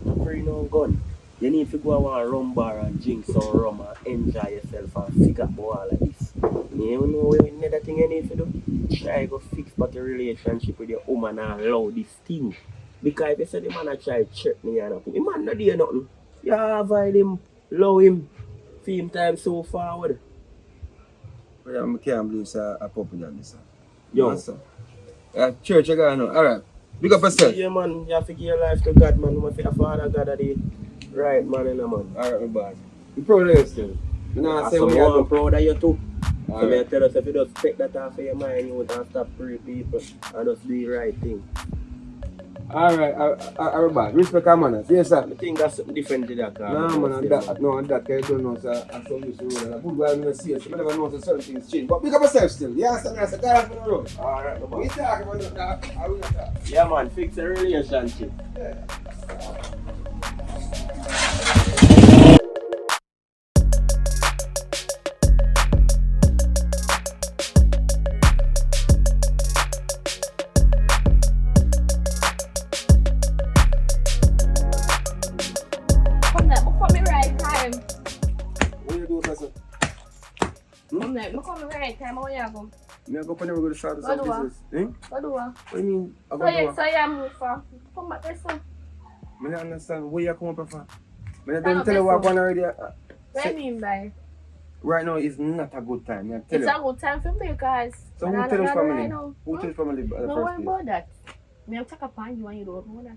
Don't pray no gun. You need to go out and run bar and drink some rum and enjoy yourself and figure out all like this. You know what another thing you need to do? Try go fix back your relationship with your woman and allow this thing. Because if you say the man a try to check me and nothing, the man not do nothing. You avoid him, allow him, feel him time so forward. Brother, I can't believe it's a puppy than this. Yo. Church, you gotta know. Alright. Big up yourself. Yeah, man, you have to give your life to God, man. You must be a father God of the right man in a man. Alright, my boy. You proud of you still? You know what I'm saying? I'm proud of you too. So Alright. I tell us if you just take that off of your mind, you won't stop praying people and just do the right thing. Alright, alright, respect our manners. Yes, sir. I think that's something different to that. No, man, and that, I don't know, sir. I saw you to road, and I put well in the CS. You never know that certain things change. But pick up yourself still. You understand? I said, God, I'm on the road. Alright, no We problem. talk about that. I will talk. Yeah, man, fix a relationship. Come there, look me right time. What you do, sir? Come there, look me right time. How you go? Me I go for never go to start What some do I? business. Eh? What do I? What do you mean? I So go you, do so you move for? Come back this one. I don't understand where you come up from. I Come don't up tell you this what I'm one. going already. What do you mean by? Right now is not a good time. I tell It's you. a good time for me because So I'm who not tell his right family? now. Who tell his family at the Don't first worry place? about that. Me have check upon you and you don't know that.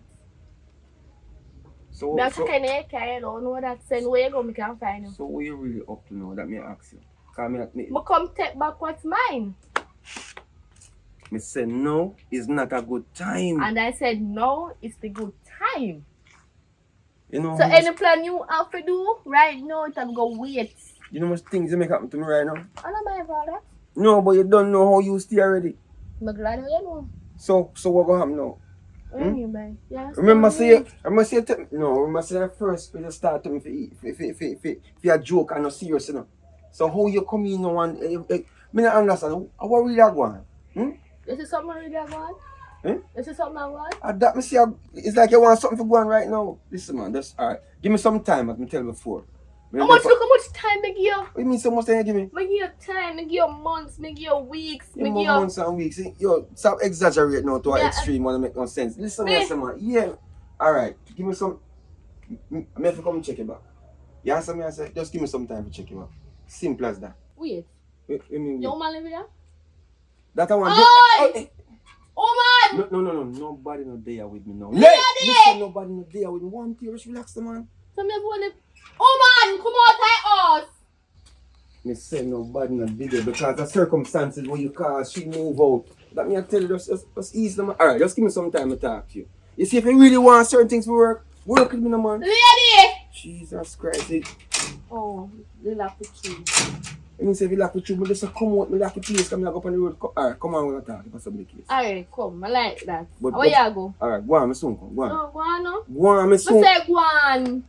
So, Me have so, check in your car, you don't know that. Send where you go, me can find you. so what you really up to now that me ask you? Cause me Me come take back what's mine. say no, it's not a good time. And I said no, it's the good time. You know, So any plan you have to do right now, it have go wait. you know much things that make happen to me right now? I don't mind about that. No, but you don't know how you stay already. I'm glad you know. So what gonna happen now? What do you mean by? Yeah, Remember say first when you start to me for a joke and not serious, you know. So how you come in now and me not understand how really that going? This is something I really want. This is something I want. That me see, it's like you want something for going right now. Listen, man, that's alright. Give me some time, as me tell you before. How much time I give you? What do you mean so much time you give me? I give you time, I give you months, I give you weeks, I You give more you... months and weeks. Yo, stop exaggerate now to an Yeah, extreme wanna make no sense. Listen Me- here, man. Yeah. Alright, give me some. I have to come check it back. You answer me, I say, just give me some time to check it back. Simple as that. Wait, You mean, you want to live with that? that I want. Oi! Oh man! No. Nobody no there with me now. Me not there! Listen, nobody no there with me. One tear, just relax, the man. So me want to... Oh man, come out my house! Me say nobody no there because the circumstances when you call she move out. That me I tell you, just ease them. Alright, just give me some time to talk to you. You see, if you really want certain things to work with me, no man. Lady! Jesus Christ. Oh, they laugh with you. I mean, say if you lock with you, but just come out, me lock the place, come up on the road. Alright, come on, we're gonna talk if somebody case. Alright, come, I like that. But, Where you go? Alright, go on, me soon come. Go on. No, go on, no. Go on, me soon. I say go on.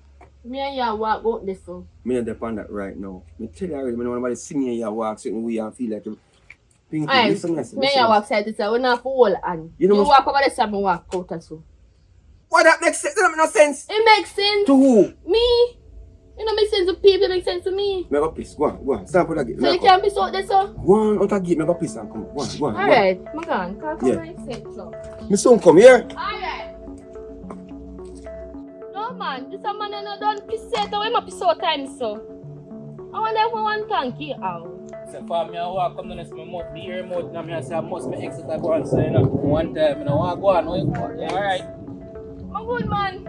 Me and you walk out this so. Me not depend on that right now. Me tell you already, me don't want nobody see me and you walk certain way and feel like you. Alright, Listen. me and you walk side to side, we not for all and. You know You what- walk over the side, me walk out as well. Why that makes sense? That don't make no sense. It makes sense. To who? Me. It don't make sense to people, it makes sense to me. Me go piss. Go on. Stand for that gate. So you can't piss out this so? Go on, out that gate, me go piss and come. Go on. Alright, I'm gone. Call Yeah. my sense so. Me soon come here. Alright. No man, this a man and I don't piss out. I want piss out time so. I want them for one tanky out. So for me, I walk come down, my mouth, the ear mouth, and I say I must be exit. I go and say, one time, I want to go on. Yeah, alright. I'm good man.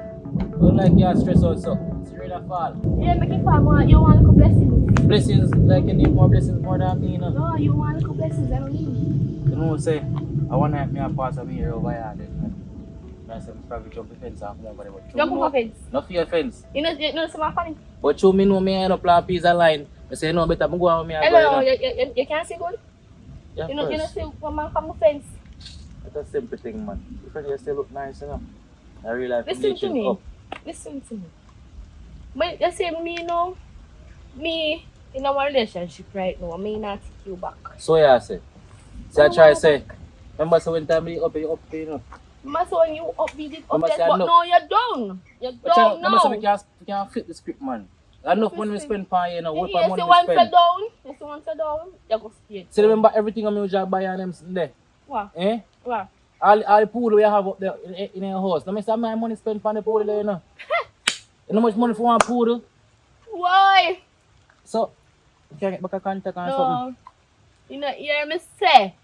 Don't like you stress out, so it's really a fall. Yeah, make it fun man. You want a blessings. Blessings, like you need more blessings more than me, you know. No, you want a blessings, I don't need. You know what I say? I want to have me a pass of me here over here. Then I say, I'm probably jump the fence and come over there. Jump over fence. Not fear fence. You know something funny? But you me know me end up playing piece of line. I say, no, better go on with me. Hello, you can't see good? Yeah, You know first. see one man come the fence. That's a simple thing, man. If you still look nice, you know. I realize Listen to me. Listen to me. But you say me know, me in our relationship right now, I may not take you back. So yeah, I say. So I try to say. Remember so when time you up, you know. Remember so when you up, we did Remember update, say I but know. no, you're down. You're But down remember so now. we can flip the script, man. Enough money we spend for you know. What You money see we one for spend. down, you see one for down, you go straight. See remember everything I'm going to buy on them there. What? Eh? What? All the pool we have up there in your house. Now, I say my money spent on the pool there, you know. You know how much money for one pool? Why? So, you can get back a contact or something. No. You know, hear me say.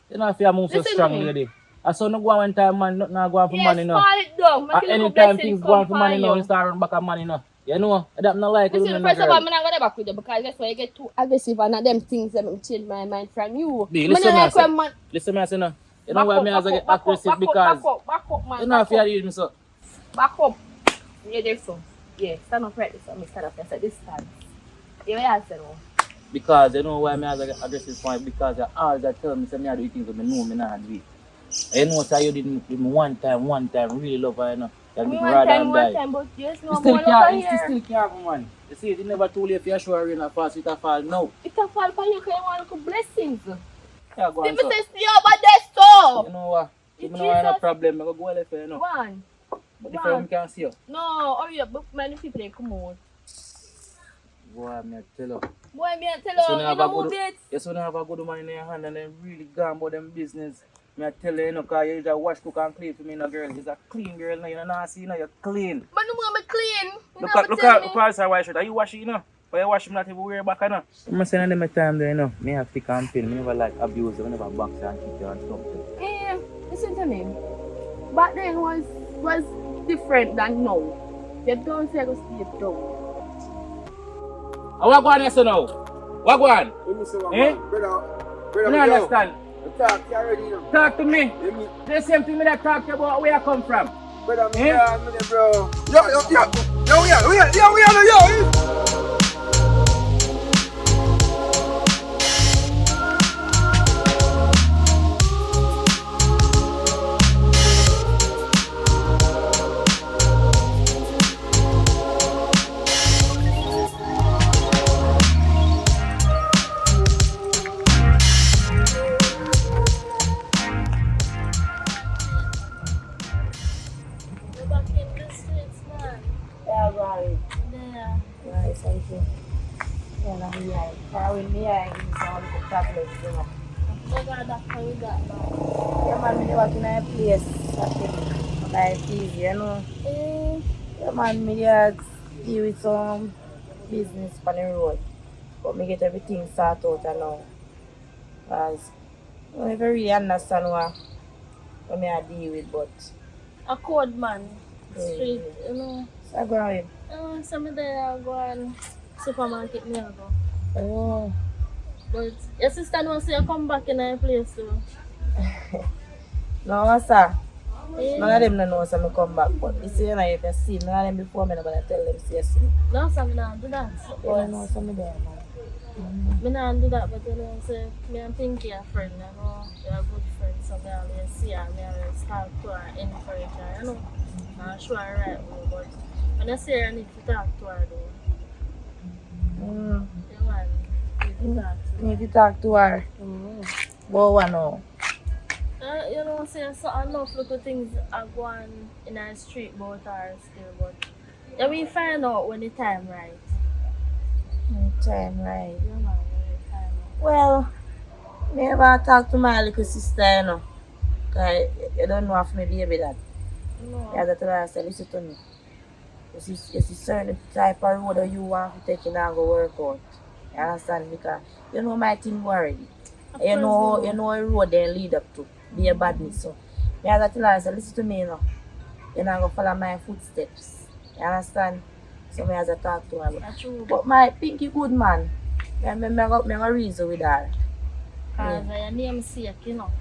You know if you move so Listen to strong, me. lady. I saw no go on one time, man, nothing go on for Yes, money, no. fall it down. Make At a little any time blessings things go come on for money, find no, you. you start running back on money, no. You know, that not like Listen, women, first of girl. all, I'm not going to back with you because that's why you get too aggressive and not them things that make me change my mind from you. Be, Me listen, not me, I like when say. man. Listen, me, I say, no. You know why me as I get aggressive because Back up, man. you know if you use me so. Back up. Yeah, there's some. Yeah, stand up right this time. Stand up at this time. Yeah, I said no. Because you know why me as I get aggressive point because you always tell me say me I do things that me know me not do it. And you know say you did me one time, really love her, you know. You Me give one rather time, than one die. time, but there's no You still more love can't, here. you still can't, man. You see, it's never too late for you sure you're not fast with a fall. No. It can fall for you because you want to blessings. Yeah, go on, People so. say stay over there, so. You know what? If You you don't have no Jesus. problem, I go go left, you know. One. But the friend can see you. No, hurry up. But many people they come out. Boy, me tell you. Boy, me I tell Yes, you, when you you have a don't move good, it. yes, when you have a good man in your hand and then really gone about them business. Me I tell you, you know, because you're a wash, cook and clean for me, no girl. You're a clean girl now, you know, not see, you know, you're clean. But no more me clean. You Look know at, what look at, me? look at, white shirt. Are you washing, you know? But you wash him not even wear back, you know? I'm saying at my time there, you know, me have thick and pin. Me never like abuse you, me never box you and kick you and stuff. Yeah, listen to me. Back then was different than now. You don't say go stay down. What go on here, so now? What go on? Let me say one Eh? man. Brother, You don't yo. understand. Talk to you already, you know. Talk to me. Let me, The same thing me that talk to you about where I come from. brother, me, Eh? yeah, I'm there, bro. Yo. You're back in the streets, man. Yeah, right. Yeah. Right, thank you. Yeah, I'm here. Far with me, I use all the tablets, you know. I got that how we got now. Yeah, man, me dey work in a place. I think life easy, you know. Yeah, man, me dey deal with some business on the road. But me get everything sorted out now. Because I don't really understand what me I deal with, but A code man. Yeah. Street, you know. so I go ahead. Some of them I go on supermarket me I go. Oh, But your sister don't say you come back in a place so No, sir. None of them know so I come back. But you see, if you see none of them before me, I'm going to tell them, see, see. No, so I don't do that. You don't know some of them, man. I don't do that, but you know, say, me and Pinky are friends, you know, you're a good friend, so I always see her, I always talk to her, encourage her, you know. I'm sure I'm right with her, but when I see her, I need to talk to her, though. Yeah, man, need to talk to her. Need to talk to her. What know? You know, say, so enough little things are going in our street about her still, but yeah, we find out when the time right. Time right. Yeah, man, when the time right. Well, me ever talk to my little sister, you know. Cause you don't know if me baby that. No. You have to tell her, say, listen to me. You see certain type of road that you want to take and go work out. You understand? Because you know my thing already. You know a road they lead up to. Be a badness. So me have to tell her, say, listen to me, you know. You're not gonna follow my footsteps. You understand? So me have to talk to her. That's true. But my Pinky good man. Me go reason with her. Because your name is Siak, you know.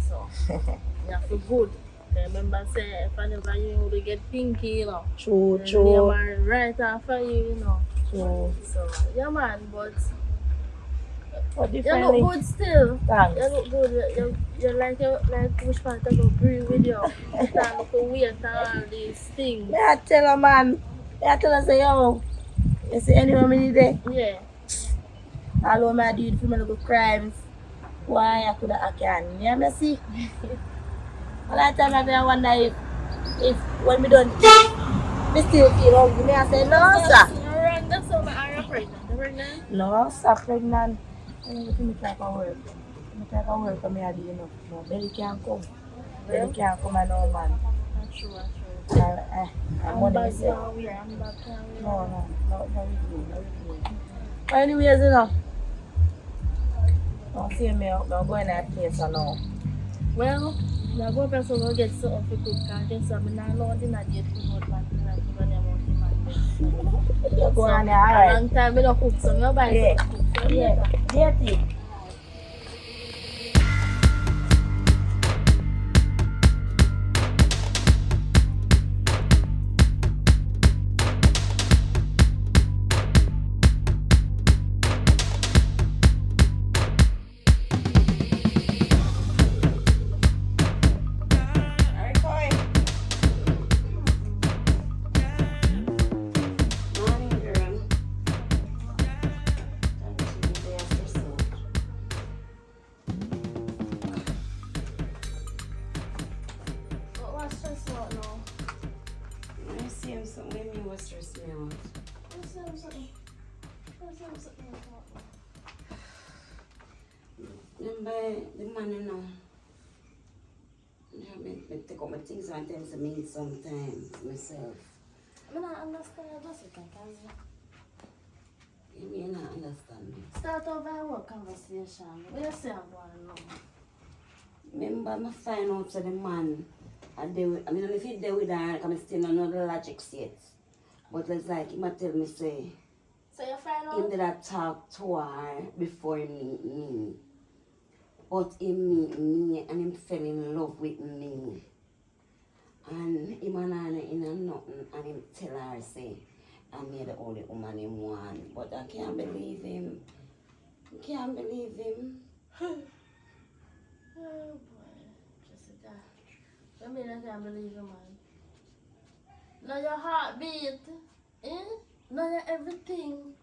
So you have to good. Remember say if I never you would get Pinky, you know. True. Name right after you, you know. True. So yeah man, but you differently. look good still. Thanks. You look good. You're like which part I go breathe with you. You can't look weird and all these things. Me I tell her, man. Me I tell her, say, yo, you see anyone me there? Yeah. All what I do for my little crimes. Why I could have can. Yeah, me see. All the time I wonder if when me done me still feel hungry. Me I say, no, sir. That's how I'm pregnant. No, sir, pregnant. I don't think me type of work. Me type of work for me I do, you know. No, belly can't come. Belly can't come and no man. That's true. I'm money back myself. now, I'm back now. No, with me. But anyways, you know. Don't see me out. I'm going to that place now. Well, I'm going to get something for cook and get something. I know dinner date for good man. You're going on there, A alright. long time I don't cook, so I buy some cook. Yeah. What's stress out now? I see him something when me was stressed me out. Remember the man you know. Me take out my things and tell me sometimes myself. I don't understand just because You may not understand me. start over our conversation. What you say I'm going now? Remember I find out that the man I mean if he there with her, I still don't know the logic yet. But it's like he might tell me say So you find him out? did I talk to her before he meet me. But he meet me and him fell in love with me. And him and I in a nothing and him tell her say I'm the only woman him want. But I can't believe him. Oh boy, Jessica. I mean, I can't believe you, man. Now your heartbeat, Now your everything.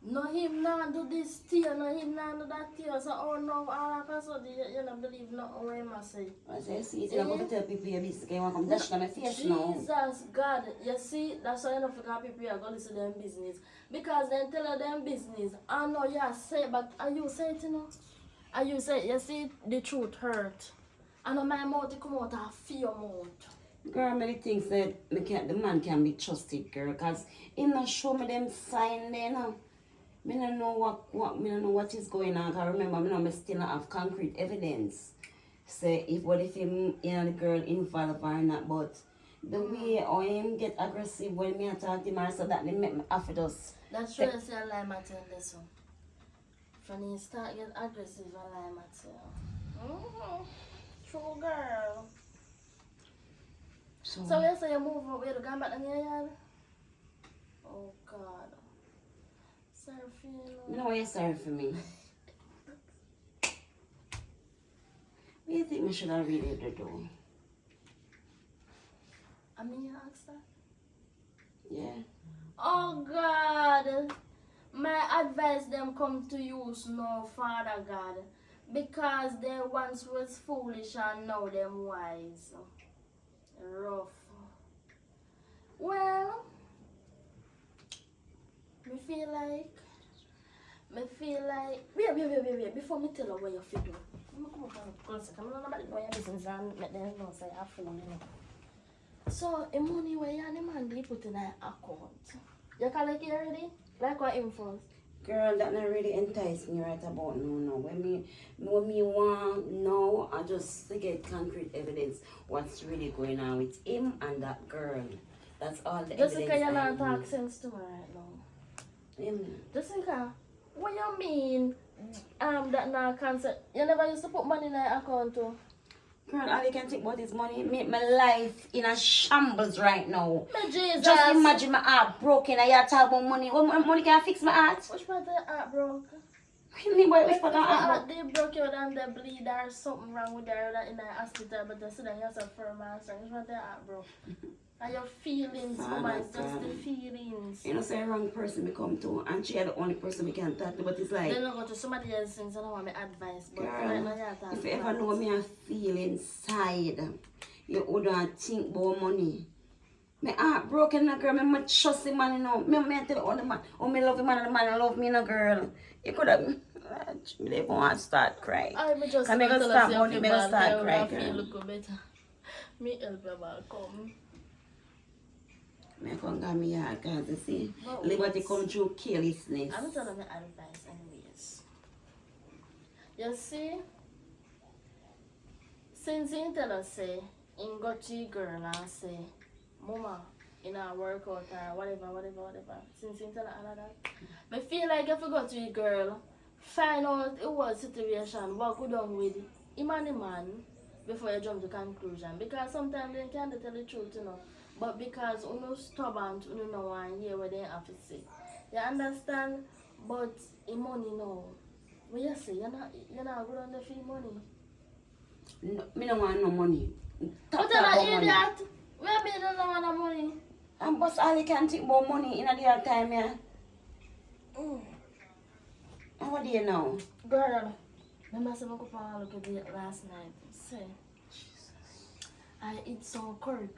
No him not do this to you, no him not do that to you. So oh no, all of a sudden you don't believe nothing what him say. I say, see, if you go to tell people your business, you want to come dash on my face now. Jesus God, you see, that's why you don't forget people are going to listen to them business. Because they tell them business. I know you say, but are you say it, you know? Are you say, you see, the truth hurt. I know my mouth to come out and feel your mouth. Girl, many things that the man can be trusted, girl, because he not show me them sign there now. Me don't know what is going on. Cause remember, me still not have concrete evidence. Say if him the girl involved or not, but the way or him get aggressive when me talk to him, so that they make me after us. That's true, you say a lie matter in this one. When you start get aggressive, a lie matter. true, girl. So So you say you move out, you going back in your yard? Oh, God. Sorry for you. no, you're sorry for me. What do you think I should have really do? I mean, you asked that? Yeah. Oh, God. My advice them come to use no, Father God. Because they once was foolish and now them wise. Rough. Well, me feel like, wait, before me tell her what you feel do. Come up closer, come on, nobody know your business and let them know say I feel, you know. So, the money where you and the man they put in an account. You collect it already? Like what info? Girl, that not really entice me right about no. When me want now, I just to get concrete evidence what's really going on with him and that girl. That's all the Jessica, evidence you're I not talking need. sense to me right now. Him. Jessica, what you mean that now cancer? You never used to put money in an account too? Girl, all you can think about is money. Make my life in a shambles right now. My Jesus. Just imagine my heart broken and you talk about money. What money can fix my heart? Which part of the heart broke? What do you mean by which If part the of the heart heart broke? they broke you and they bleed or something wrong with her in the hospital, but they said that you're so firm and strong. Which part of the heart broke? And your feelings, woman, it's just the feelings. You know, say a wrong person we come to, and she the only person we can talk to, but it's like, Then I go to somebody else since I don't want my advice, but girl, right now you're talking if you ever about know me, I feel inside, you wouldn't think about money. My heart broken, girl, me trust the man, you know. Me tell all the man, oh, me love the man, and the man love me, no girl. You could have, me don't want to start crying. I'm just Can I go start money, me go start crying, I feel girl. look better. Me help you about come. Me come get me heart, cause you see, But liberty wait. come through carelessness. I'm telling my advice anyways. You see, since he tell us say, in got to girl and say, Mama, in a workout or whatever. Since he tell her all of that. I feel like if you go to a girl, find out it was situation, what go down with him and the man before you jump to conclusion. Because sometimes they can't tell the truth, you know. But because you know stubborn, you know and hear what they have to say. You understand? But in money now. What you say? You're not good on the fee money. No, me don't want no money. But you're not idiot. Where me don't want no money? And but all you can think about money in a day time, yeah. And what do you know? Girl, remember I woke up and look at it last night. Say, I eat some curry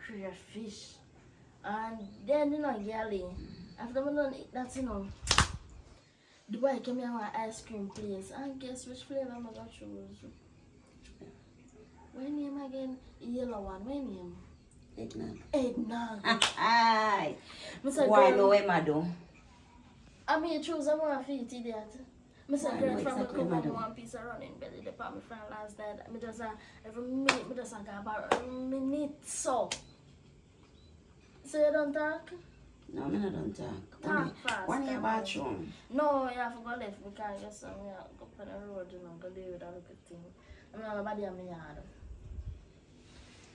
fish. And then, you know, girlie, after I done eat that, you know, the boy came here with ice cream place. And guess which flavor I'm going to choose? What name again? Yellow one. What name? Eggnog. Aye. Mr. Why Girl, no way, madam? I mean, choose a more feet idiot. Mr. Why Girl no, from exactly, the madam. one piece of running belly. They put my friend last night. I just every minute, I just got about a minute so. So you don't talk? No, me not don't talk. Talk fast. One in your bathroom. No, you have to go left because you saw me go on the road, you know, go there with a little thing. I'm not nobody in my yard.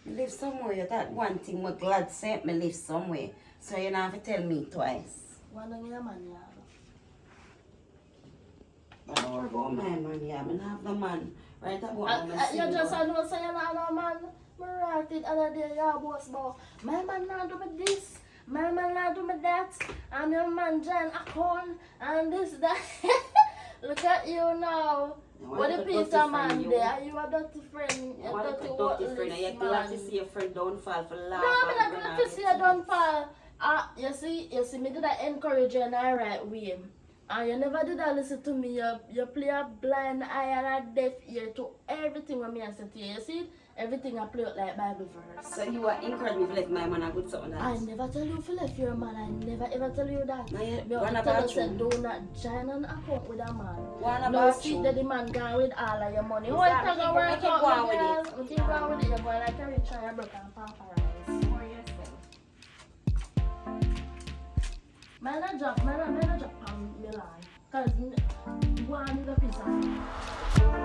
Me live somewhere. You thought one thing my glad sent me live somewhere. So you don't have to tell me twice. One in your man yard. But don't worry about my man, yeah. I don't have no man. Right about my You just know say you're not no man. I write it other day, your boss about my man not do me this, my man not do me that, and your man join account and this, that. Look at you now. What a piece of man there. You a dirty friend. You What a a dirty dirty worthless friend. You're man. glad to see your friend downfall for laugh. No, I'm not glad to see you downfall. You see, me did I encourage you in the right way. And you never did that listen to me. You play a blind eye and a deaf ear to everything when me I say to you. You see, everything I play out like Bible verse. So you are encouraged me to let my man a good something I else. never tell you to left your man. I never ever tell you that. Now you Me wanna tell you say bathroom. do not join an account with a man. Wanna No, see bathroom. that the man gone with all of your money. Is What that- you gonna work keep out, going my with girl? it. Keep going with it. You're going like a rich and you're broke and paparazzi. What you say? Man, I drop on Milan. Because one is a piece of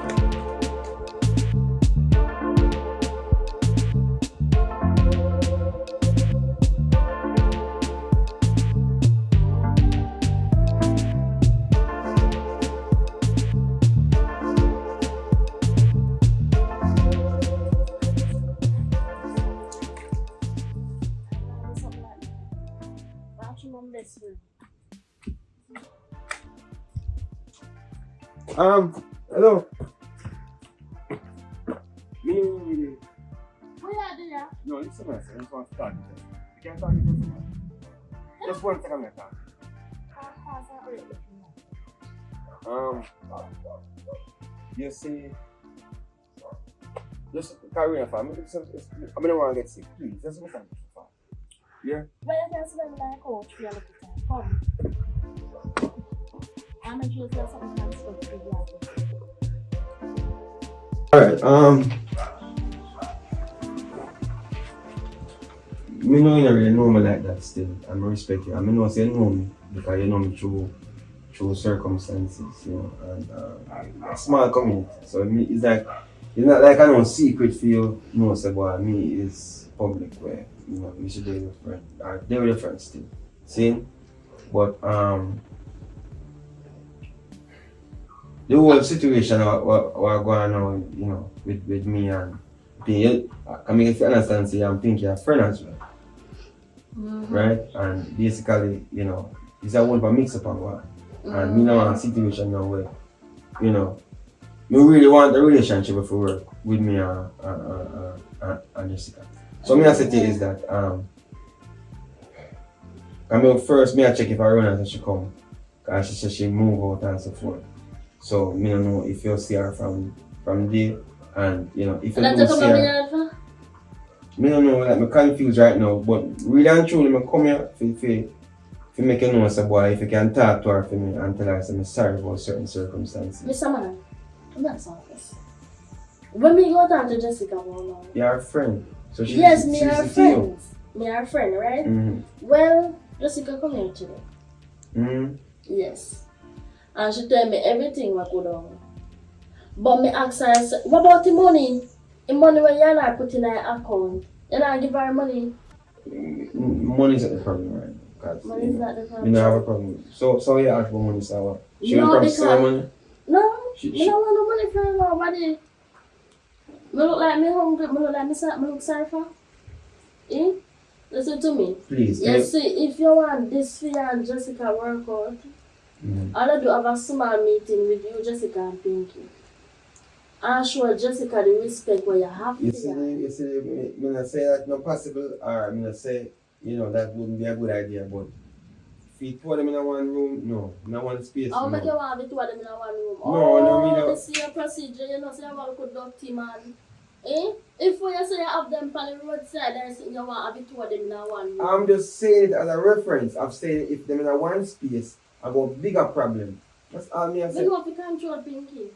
maximum best friend. Hello. Me. What are you doing? No, listen, man. I just want to start with this. You can't talk to me. Just one second, I talk. You see, just carry on, fam. I don't want to get sick, please. Just listen. Yeah? Well, you can spend my coach for a little time. Come. I'm going to choose something that's supposed to be Alright, me know you don't really know me like that still, and I respect you. I know say you know me because you know me through circumstances, you know, and a small community. So it's like it's not like I know secret for you, no say boy, me is public where you know we should be with friends. They're with friends still. See? But the whole situation what going on, you know, with me and I mean if you understand, say I'm thinking a friend as well. Right? And basically, you know, it's a whole mix up on what. And me now in a situation now where, you know, me really want a relationship with work with me and Jessica. So me I say to you is that I mean first me I check if I run and she come. Cause she said she move out and so forth. So me don't know if you see her from there and you know if you don't see her. Me don't know, like I'm confused right now, but really and truly I come here to make you know say boy if you can talk to her for me and tell her say I'm sorry about certain circumstances. Mr. Man, I'm not sorry. When we go down to Jessica now. You're a friend. So she yes, me are friends. Me are friend, right? Mm-hmm. Well, Jessica come here today. Mm-hmm. Yes. And she tell me everything what go down. But me ask her, what about the money? The money when you're not put in her account. You're not give her money. Money is not the problem right now. Money is not the problem. You don't have a problem. So you ask for money, so what? She no, will promise to have money? No, she don't want no money from nobody. Me look like me hungry, me look like me look sorry for. Eh? Listen to me. Please. You see, if you want this for you and Jessica work out, all I do have a small meeting with you, Jessica and Pinky. And show Jessica the respect where you have you see, me not say that not possible, or me not say, you know, that wouldn't be a good idea, but if you put them in one room, no, in one space, how no. make you want to put them in one room? No, me don't. This is your procedure, you know, say you want to put dirty man. Eh? If you say you have them on the roadside, there's you want to put them in one room. I'm just saying it as a reference. I'm saying if them in one space, I got bigger problem. That's all me I say. You know if you control Pinky.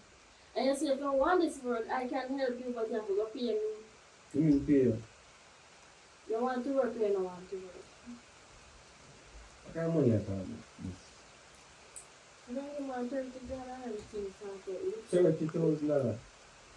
And you say if you want this work, I can help you, but you have to go pay me. You mean pay you? You want to work, you don't want to work. What kind of money I talk I don't even want $30 everything $30,000.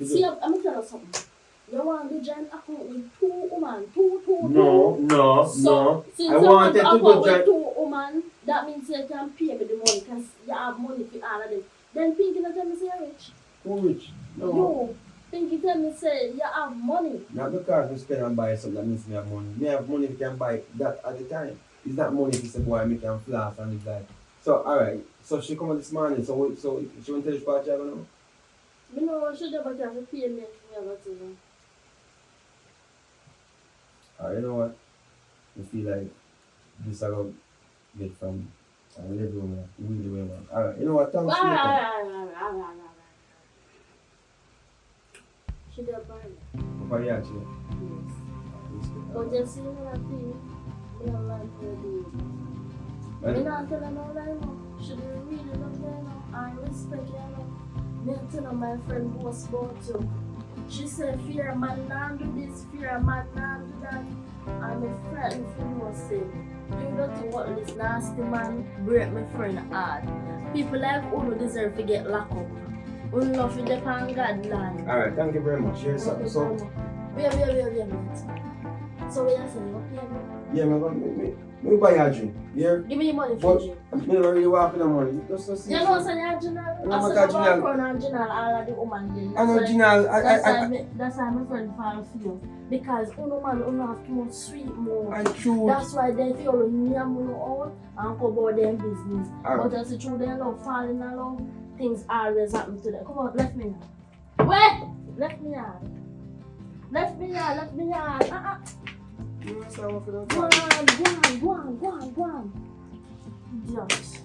See, I'm going to tell you something. You want to join account with two women, two. No. Since I you want wanted to to go with two women, that means you can pay me the money because you have money for all of them. Then Pinky not tell me say you're rich. Who rich? No. You. Pinky tell me say you have money. Not because we spend and buy something that means me have money. Me have money we can buy that at the time. It's not money to say boy me can flash and live like. So alright. So she come out this morning, so she won't tell you what you have now? I know she do, but you have to pay me for me to do. Alright, you know what? I feel like this I go get from a level where really well. Alright, you know what? Thanks for your She did buy me. Papa, yeah, she. Yes. But you see what thing, me don't like her do. Me not tell her no lie no. She do really love her no. I respect her no. Me tell her my friend was about you. She said fear man not do this, fear man not do that. I'm a friend who was saying, you don't think what this nasty man break my friend heart. People like who deserve to get locked up. We love you depend on God land. Alright, thank you very much. Here's something. So wait. So what you saying? Okay. Yeah, me buy you a drink. Yeah? Give me your money for But you. I never really walk in the money. Just to see. You know, say you're general. I'm I not said a I'm general. going on general all of the woman then. I know general. That's why my friend fall for you. Because uno man uno have too much sweet more. And true. That's why they feel me and uno out and go about their business. But as the truth they love falling in love, things always happen to them. Come on, left me now. Wait! Left me out. Left me out, left me out. You know, so I'm Go on. Idiots.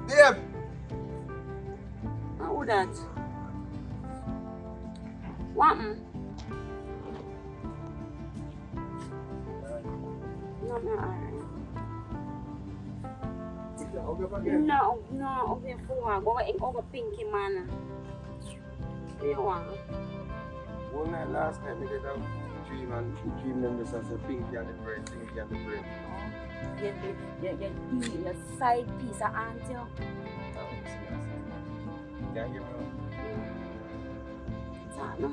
Babe! Who that? What? No, okay, for go over pinky man. You want? One night last night, we did a dream and dream them just as a pinky and the bread, pinky and the bread. Your side piece of auntie. Can you give me no?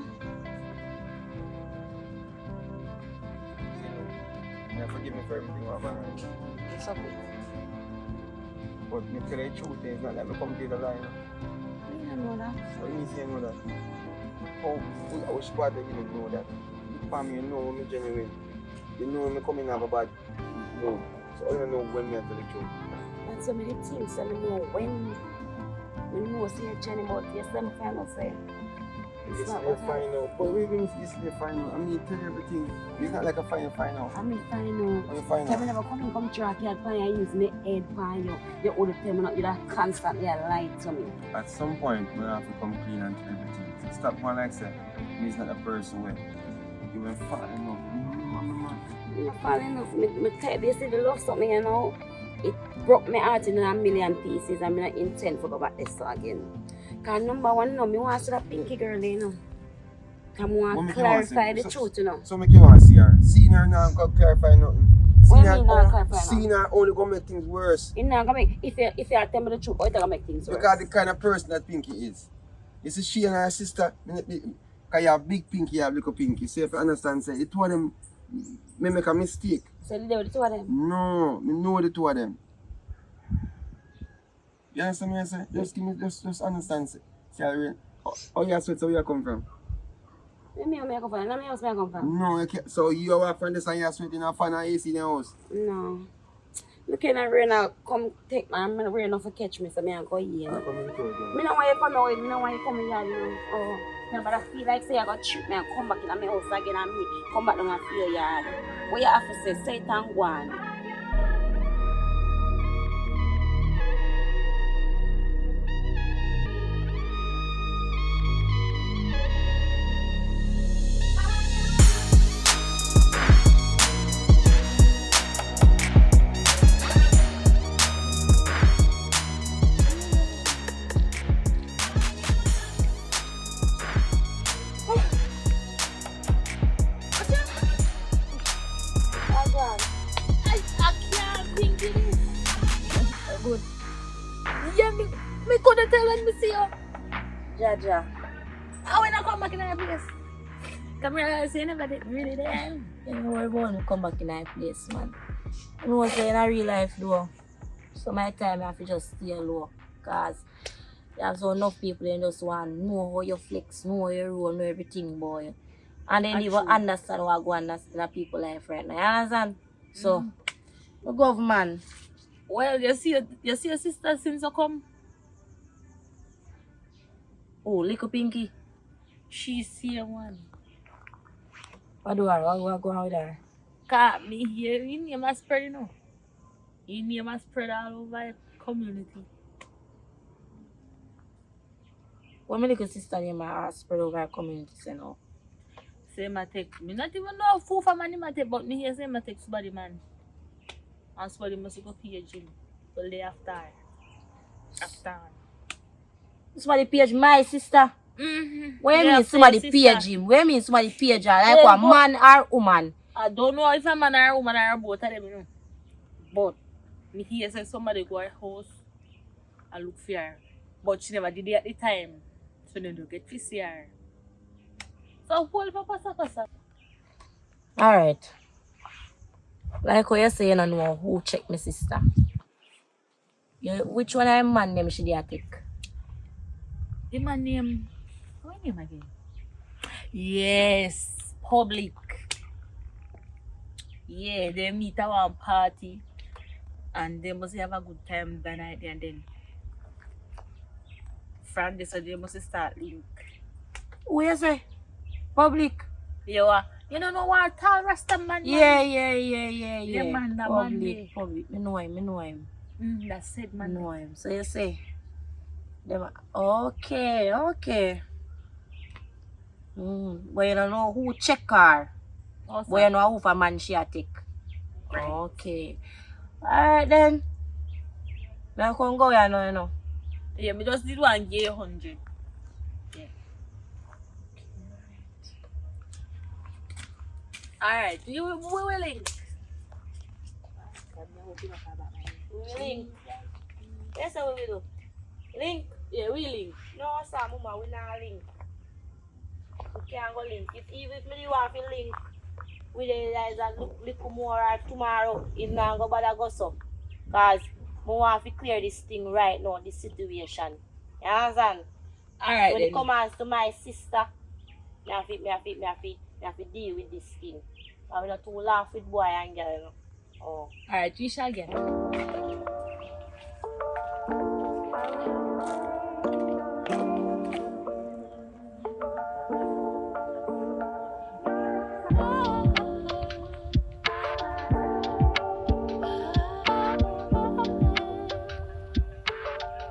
You forgive me for everything what I've done. It's okay. But me tell you the truth, it's not like me come to the line. You don't know that. What do you mean say you know that? How which part of you know that? For me, you know me genuine. You know me coming have a bad mood. So I don't know when me I tell the truth. And so many things I know when you know say Jenny about yes, let me find out say. It's not what find out. But even if this is find out, I mean tell you everything. It's not like a find out. I mean find out. Tell me never come through a cat pan and use my head pan you. You all the time not you that constantly lie to me. At some point we have to come clean and tell everything. So stop one like say me's not a person where you will fall in love. I'm not falling in love. Me tell you say the love something you know. It broke my heart in a million pieces. I'm not intent to go back this again. Because number one, no, I want to see that pinky girl, you know. I want to clarify the truth, you know. So make you want to see her. Seeing her now, go clarify nothing. Seeing her only going to make things worse. It's not going to make, if you tell me the truth, it's going to make things worse. Because the kind of person that Pinky is. You see, she and her sister, because you have big Pinky, you have little Pinky. So if you understand, say, the two of them may make a mistake. So they were the two of them? No, I know the two of them. You understand me? I say? Just give me, just understand. See, yeah, so where you come from? Where I come from? Let me ask where I come from. No, you can't. So you are from this and you're sweating a fan and AC in the house? No. Look at that rain now, come take my rain off to catch me, so I go here. I don't want you to come out, I don't want you to come here. Oh, no, but I feel like say I got shoot me and come back in my house again and me come back down and feel yard. What you have to say it and go on. Jaja. I when I come back in that place. Come here, I say nobody really there. You know we're going to come back in that place, man. You know what's in a real life though. So my time I have to just stay low. Cause there's enough people in just want to know how you flex, know how you roll, know everything boy. And they never understand what go on in a people's life right now. You understand? So the government. Well, you see your sister since you come. Oh, little Pinky. She's here one. What do I go on with her? Cause me here, your name has spread, you know. Your name has spread all over the community. What my little sister name has spread over our community, you know? say I take. Me not even know who for money I take, but me hear say I take somebody man. And somebody must go pay gym. Well, day after. After. Somebody page my sister. Where Yeah, mean somebody sister. page him? Where mean somebody page her? Like Yeah, a man or woman? I don't know if a man or a woman or both of them, you know. But me hear say somebody go her house and look for her. But she never did it at the time. So they don't get to see her. So hold for pasa. Alright. Like what you say, you don't know who check my sister. Which one of man name should you take? The man name, what name again? Yes, public. Yeah, they meet at one party and they must have a good time that night and then from this so they must start link. Who you say? Public? You don't know what tall Rasta man? Yeah. Yeah, man, that man there. Public. Me know him. That's it, man. Know him. So you say them okay. But you don't know who check her. Also, But you know who for man she a take. right. Okay. Alright then. Now come go you know. Yeah, me just did one gay 100. Yeah. Alright, we will link. We link. Yes, what we do. Link. Yeah, we link. No, sir, mama, we not link. We can't go link. If me want to link with the guys that look more tomorrow, it not go bother go so. Cause we want to clear this thing right now, this situation. You understand? Alright. When it comes to my sister, me have to deal with this thing. I'm not too laugh with boy and girl, you know. Oh. Alright, we shall get.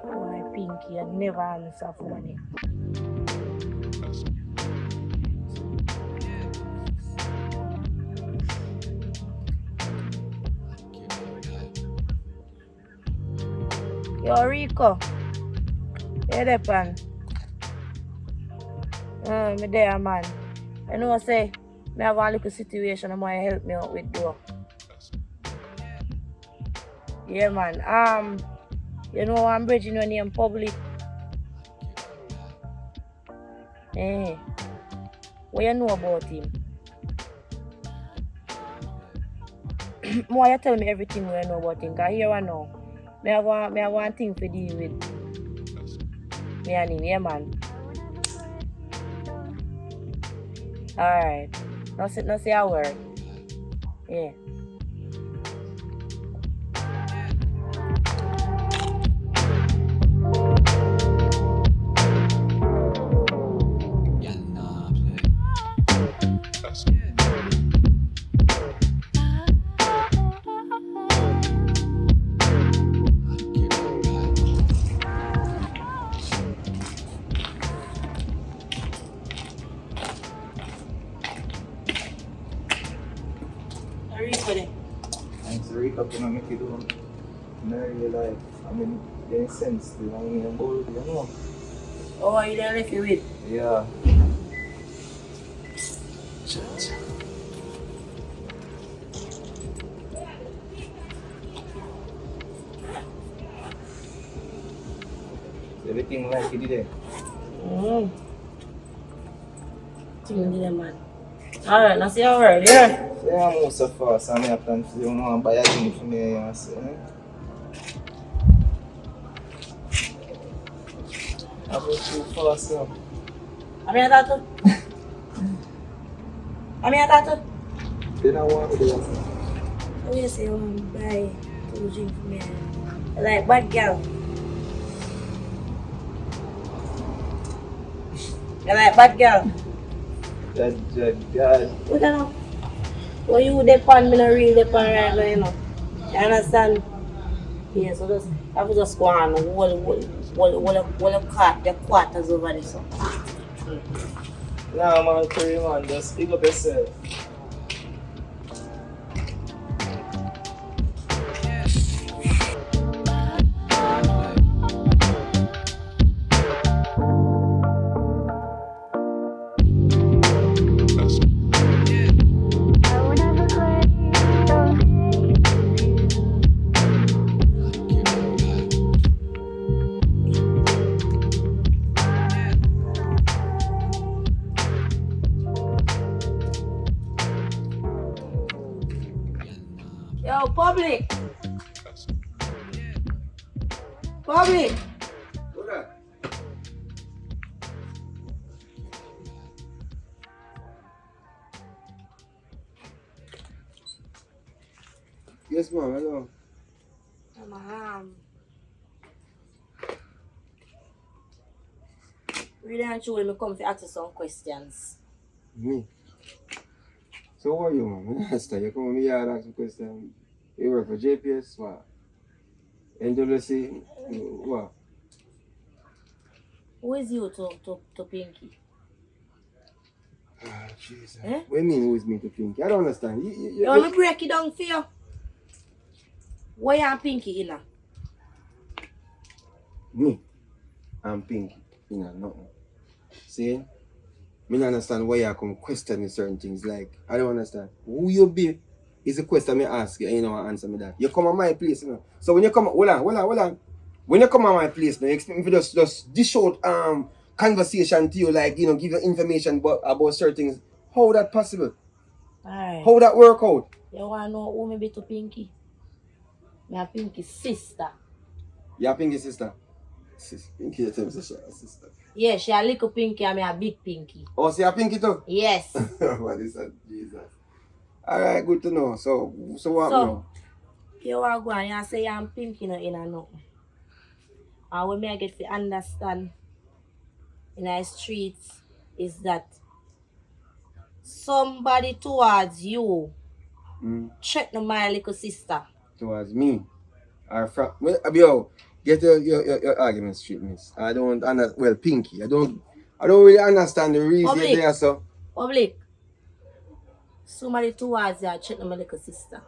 Why Pinky and never answer for me. Yo, Rico. You there, pan? Me there, man. You know, say, me have one little situation and want to help me out with door. Yeah, man. You know, I'm bridging your name public. Eh. What you know about him? Why you tell me everything what you know about him? Because here I know. Me have one thing to deal with. Me and him, yeah, man. Alright. No say a word. Yeah. Thanks, Rick. Up to make you do marry life. I mean, getting sense to you know. Oh, you done left you with? Yeah. Everything like you did it. Man. Alright, now see your word, yeah? Yeah, I'm so fast. I have plans to buy a thing for me. You see, I go too fast now. I'm here, Tato. Then I want to do it. Oh, you say you want to buy 2 drinks for me? Like bad girl. You like bad girl? God. What you know? Well, you depend, me not really depend right now, you know. You understand? Yeah, so just have to just go on and hold the quarters over there, so. Nah, man, Curry, man. Just pick up yourself. Yo, public. Public. What that? Yes, ma'am. Hello. Really and truly, me come to ask you some questions. Me. So who are you, man? I understand. You come to me and ask me question. You work for JPS? What? NWC? What? Who is you to Pinky? Ah, Jesus. Eh? What do you mean who is me to Pinky? I don't understand. You want me break it down for you? Why you and Pinky in? Me and Pinky, you know, nothing. See? Me don't understand why you come questioning certain things. Like, I don't understand. Who you be is a question me ask you and you don't answer me that. You come on my place, you know. So when you come, hold on. When you come on my place, you expect me to just dish out conversation to you, like, you know, give you information about certain things. How that possible? Alright. How that work out? You want to know who me be to Pinky? Me a Pinky's sister. You are Pinky's sister? Pinky, you tell me she's a sister. Yeah, she a little Pinky and me a big Pinky. Oh, so you are Pinky too? Yes. What is that? Jesus. Alright, good to know. So what So, now? you want to go and you say you and Pinky no in a nothing. And what me I get to understand in our streets is that somebody towards you threaten my little sister. Towards me? Or from... Well, yo, get your argument straight, miss. I don't understand... Well, Pinky, I don't really understand the reason you're there, so... Public. Somebody towards you threaten my little sister.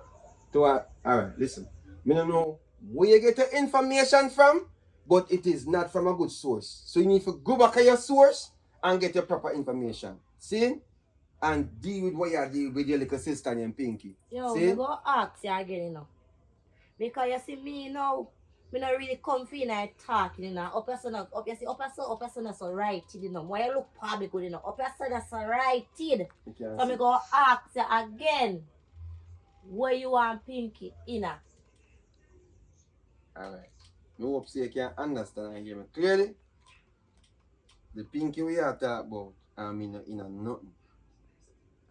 Alright, listen. Me don't know where you get your information from, but it is not from a good source. So you need to go back to your source and get your proper information. See? And deal with what you deal with your little sister named Pinky. Yo, see? I go ask you again, you know. Because you see me now, me not really comfy in a talking, you know. Up person so right, you know. Why you look public good, you know. Up person so right, so me go ask you again, where you want Pinky, you know. Alright. I hope so you can understand and hear me clearly. The Pinky we are talking about, I'm in nothing.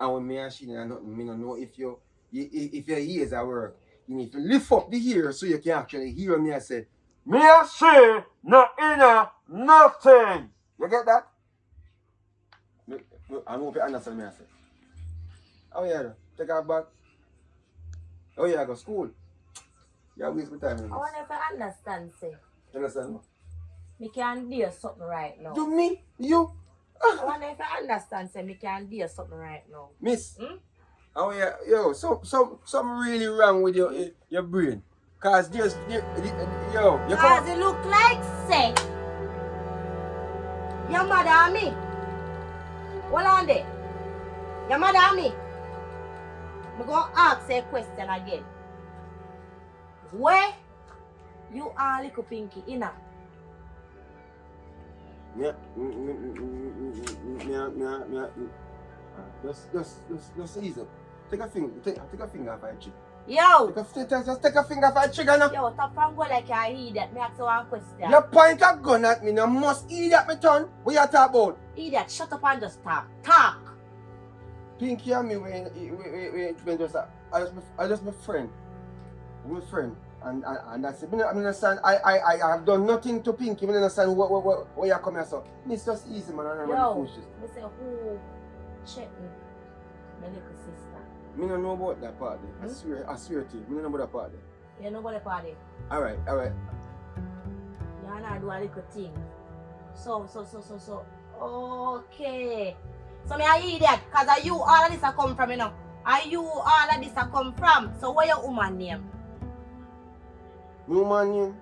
And when me and she in nothing, me don't know if your ears are work. You need to lift up the ear so you can actually hear me and say, me and she not in nothing. You get that? I hope you understand me I say. Oh yeah, take her back. Oh yeah, I go school. Yeah, waste my time. I wonder if I understand, say. You understand? Me can do something right now. Do me? You? I wonder if I understand, say, me can do something right now. Miss? Oh yeah, yo, something really wrong with your brain. Cause you come. Cause it look like, say, your mother and me. Hold on there. Your mother and me. I'm going to ask a question again. Where you are little Pinky inna? Just ease up. Take a finger off your cheek. Yo! Just take a finger off your trigger now. Yo, stop and go like you're idiot. Me ask you one question. You point a gun at me now. Must idiot me turn. What you talk about? Idiot, shut up and just talk. Talk! Pinky and me, we just my friend. My friend. And that's it. I understand. I have done nothing to Pinky. I understand where you come here, so. It's just easy, man. I Yo, me say who threatened my little sister? Me don't know about that part there. I swear to you. Me don't know about that part there. You know about the party? Alright. You wanna do a little thing. So. Okay. So me I hear that, cause are you all of this a come from, you know. Are you all of this a come from? So where your woman name? Me woman name?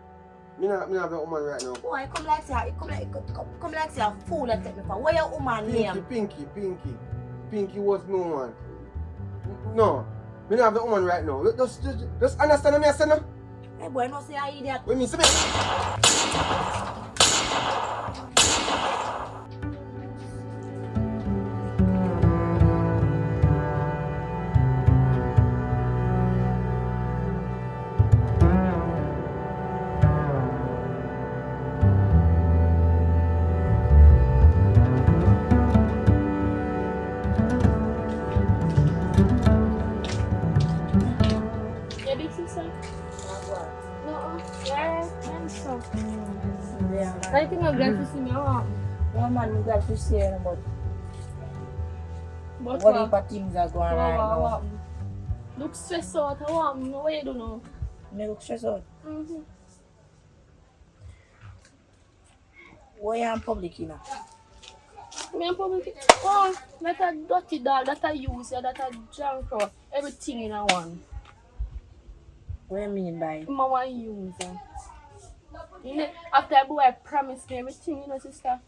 Me not have a woman right now. Boy, come like say a fool that take me for. Where your woman name? Pinky was no one. No, me not have a woman right now. Just understand me, I say no. Hey boy, no say I hear that. When me say me. Yeah, big sister. No, yeah, I'm so. Yeah, I think I'm glad to see me. one man, I'm glad to see you, but But what if things are going right now? Look stressed out. What you do now? Me look stressed out. Mm-hmm. Why you in public, you know? Me and public. Oh, that a dirty dog, that a user, that a junk or everything in a one. What you mean by it? Mama user. You know, after the boy promised me everything, you know, sister,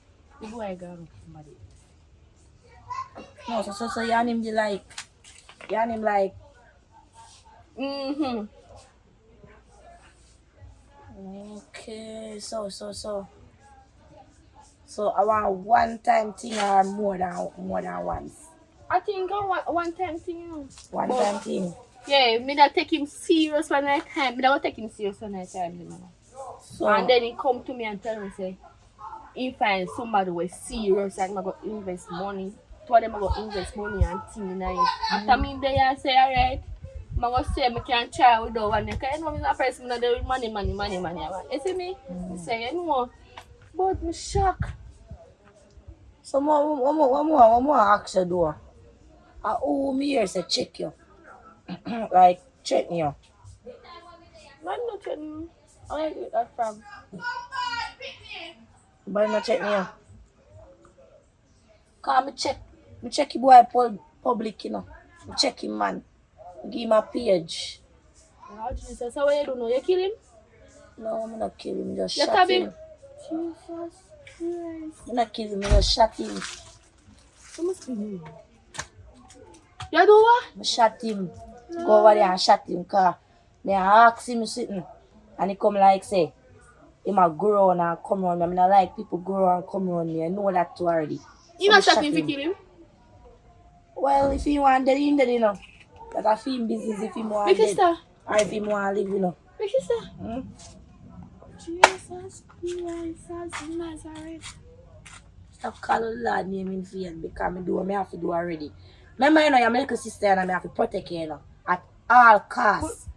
the boy got with somebody. No, so you and him be like, you and him like, Mm-hmm. okay, so I want one time thing or more than once. I think I want one time thing, you know. One time thing. Yeah, me that take him serious one night time. Me that go take him serious one night time, you know. So And then he come to me and tell me say, if I somebody was serious, I'm gonna go invest money. Two of them I go invest money and thing in it. After me there I say alright, I'm gonna say I can try without one. Because you know me a person that with money. You see me? I say you know, but me shock. So one more ask you do. Who me here say check you? Like check me. I'm not telling you. I get that from. But not check me. Cause me check you boy public, you know. Me check him man. Give him a page. Oh Jesus, so what you do now? You kill him? No, I'm not kill him, just You shot stab him. him? Jesus Christ. I'm not kill him, I just shot him. You must be new. You do what? I shot him. Go over there and shot him cause me ask him something. And he come like say, him a grow and come around me. I mean, I like people grow and come around me. I know that too already. You not shot him to kill him? Well, if he want dead, he dead, you know. But I feel him business if he want Big dead. sister. Or if he want live, you know. Big sister. Hmm? Jesus Christ of Nazareth. Stop calling Lord name in fear because I do what I have to do already. Remember, you know, you're my little sister and I have to protect you, you know, at all costs.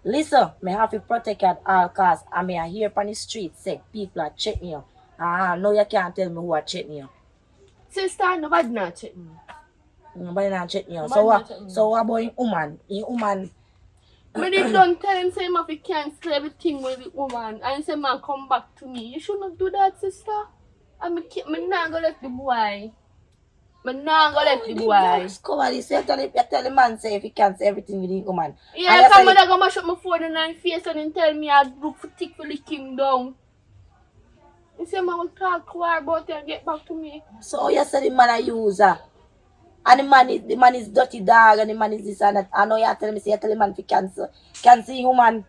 Listen, I have to protect you at all costs. And I hear on the street say people are checking you. No, you can't tell me who are checking you. Sister, nobody not checking me. Nobody not checking you. Nobody not checking me. So what about him woman? Him woman. When they done tell him say him have to cancel everything with the woman and say man come back to me. You should not do that, sister. And me not gonna let the boy. Me not gonna let the boy. Cover this. You tell the man say if he cancel everything with him woman. Yeah, come on, I go mash up my phone and I face and then tell me I look for tick for the king down. You say man will talk to her about it and get back to me. So you say the man a user. And the man is dirty dog and the man is this and that. I know you tell me say you tell the man to cancel human.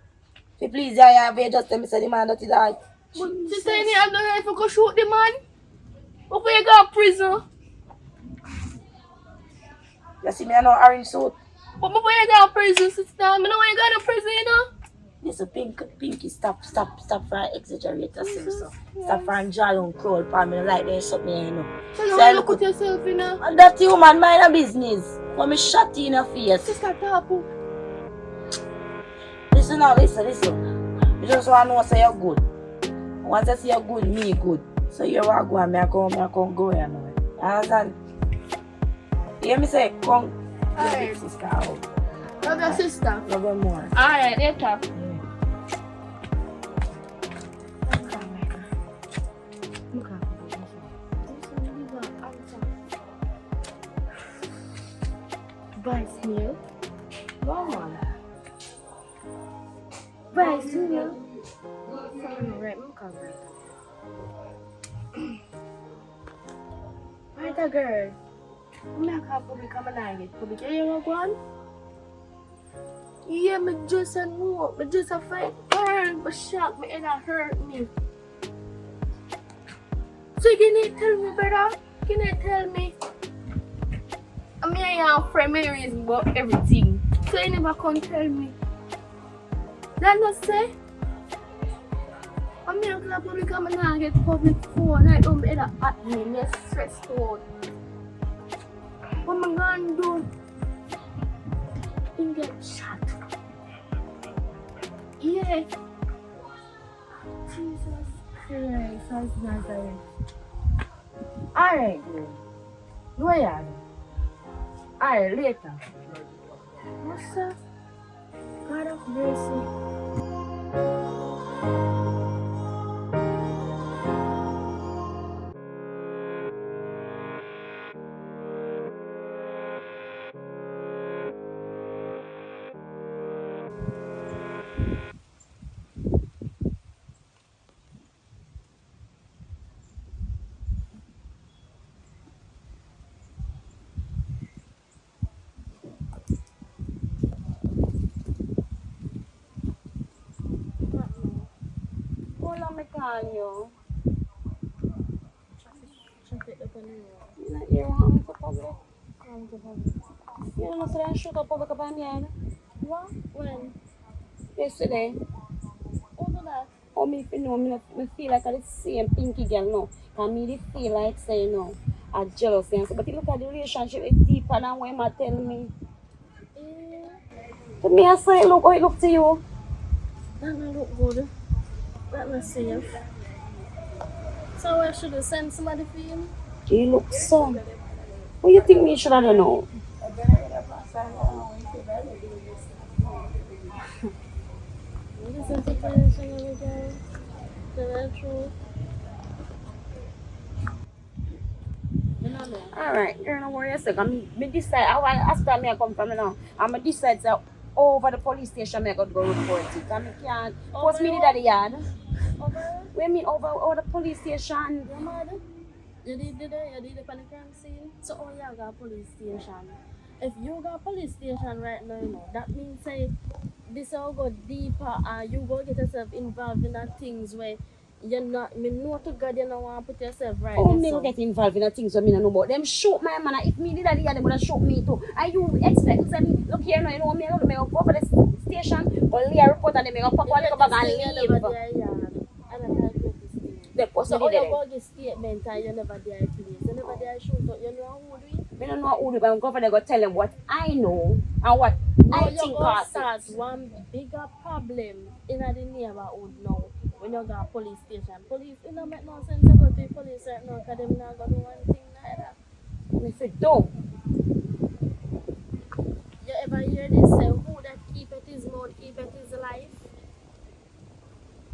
If you please you just tell me say the man dirty dog. But sister, you have no right to go shoot the man. Before you go to prison. You see me I know orange suit. But before you go to prison, sister, I know when you go to prison, you know. Listen, Pinky, stop for exaggerate yourself. So. Stop for enjoy on crowd for me like they shot me, you know. So you look at yourself, you know. And that woman mind her business. When me shot you in your face. Sister, talk. Listen now, listen. You just want to know say you're good. Once I say you're good, me good. So you want to go and I come go here now. You understand? You hear me say, come. Alright. Sister out. Love your sister. Love her more. Alright, later. Continue. Right, I'm coming. Right, a girl. I'm not going to come and get public. You know what? Yeah, me just a know. Me just a fight. Girl, but shock me and it hurt me. So can you tell me, brother? Can you tell me? I mean, I have friend memories about everything. So you never can tell me. That not say? I mean, I'm probably coming and get public phone. I don't better at me. I'm stressed out. What am I going to do? You get shot. Yeah. Jesus Christ, that's Nazareth. Alright, then. Where are you? Alright, later. What's up? God of mercy. Hold on, I call you. Traffic up on the road. Not here, want me to public? I'm to public. You know, so I shoot up public up on the yard. What? When? Yesterday. Who do that? Oh, me feel like I'm the same pinky girl now. Cause me feel like say, you know, I'm jealous. And so, but you look at the relationship, it's deeper than what you tell me. To me, I say, look how it look to you. That don't look good. That not safe. So I should have sent somebody for him? You look so. What do you think me should have done now? This is the situation of the girl. Is that true? Alright, girl, no worry a second. Me decide, after me I come from now, I decide to over the police station I got to go report it. And me can't, post me at the yard. Over? What you mean over the police station? Your mother? You did the crime scene? So all you got police station. If you got police station right now, you know, that means say this all go deeper and you go get yourself involved in that things where you're not, me know to God you don't want to put yourself right. Oh, me go get involved in the things so me don't know about them. Shoot my man. If me did that, they would have shoot me too. And you expect to say, look here now, you know, me go for the station or lay a report and then me go pop all the back and leave. So all you go get statement and you never dare police. You never dare shoot out. You know who do it? Me don't know who do it, but I'm going to go tell them what I know and what I think causes one bigger problem in the neighborhood now. When you got police station, police, it don't make no sense to go to the police right now because them not going to do one thing neither. If it don't. You ever hear this say, who that keep it his mouth, keep it his life?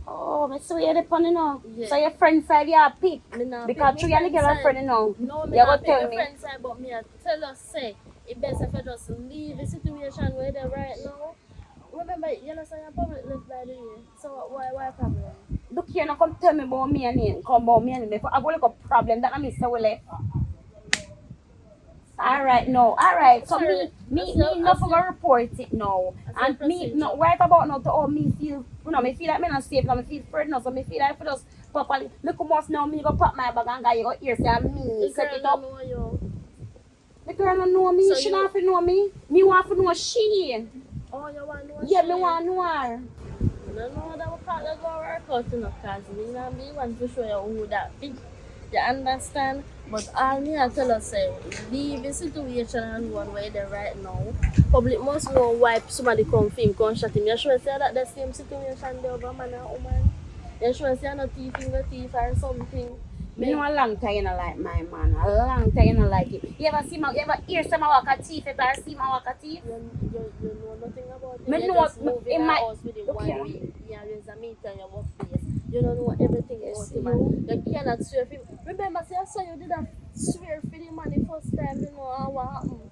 Oh, I saw you the pun, you know. Yeah. So your friend side you have pick. Because you only get a friend, you know. No, me you not go tell pick me. my friend side, but me I tell us say, it best if I just leave the situation where they're right now. Remember, you know, so you're public left by the way. So why problem? Look here, now come tell me about me and him. Come about me and him. I've got a problem that I miss so well. Alright, no, alright. So me not for to report it now. And me not right about now to all me feel, you know, me feel like me not safe now, me feel afraid now, so me feel like for just properly look how much now me go pop my bag and guy you go hear say me set it up. The girl don't know me, So she you- don't have to know me. Me want to know she. Oh, you want to know Yeah, she? me want to know her. I don't know that we can't go work out enough because we not be one to show you who that big. You understand? But all me I tell us say, leave the situation and one way there right now. Public must know why somebody come film, come shot him. You sure say that the same situation there over man and woman? You sure say you're not thief in the thief or something? Me know a long time you don't like my man. A long time you don't like it. You ever hear some walk a thief or see my walk a thief? You know nothing about it. Me You know just move in my house within 1 week. You raise a meter in your workplace. You don't know everything about him. You cannot swear for him. Remember, say I saw you did not swear for the money first time, you know, and what happened?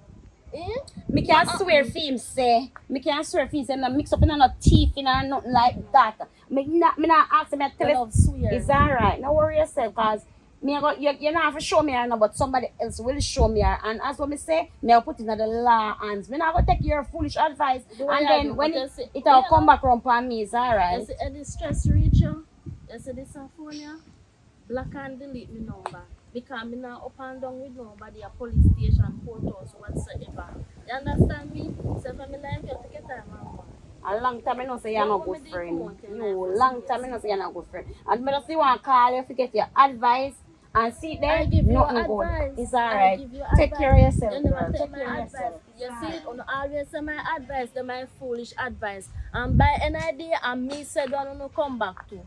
Me can't swear for him say. Me can't swear for him say. Me not mix up in no teeth in or nothing like that. Me not ask him. I tell him. It's alright. No worry yourself, cause me go. You not have to show me her now, but somebody else will show me her. And as what me say, me will put it in the law hands. Me not go take your foolish advice. And then when it will come back around for me, it's alright. You see, any stress reach you? You see this phone here? Block and delete me number. Because me not up and down with nobody, a police station, courthouse, whatsoever. You understand me? So for me like you, take your time and go. A long time I know say you're not good friend. You long time I know say you're not good friend. And me just want to call you to get your advice and see there nothing good. It's alright. Take care of yourself. You never take my advice. You see it, you always say my advice, they're my foolish advice. And by any idea, and me said don't no come back to.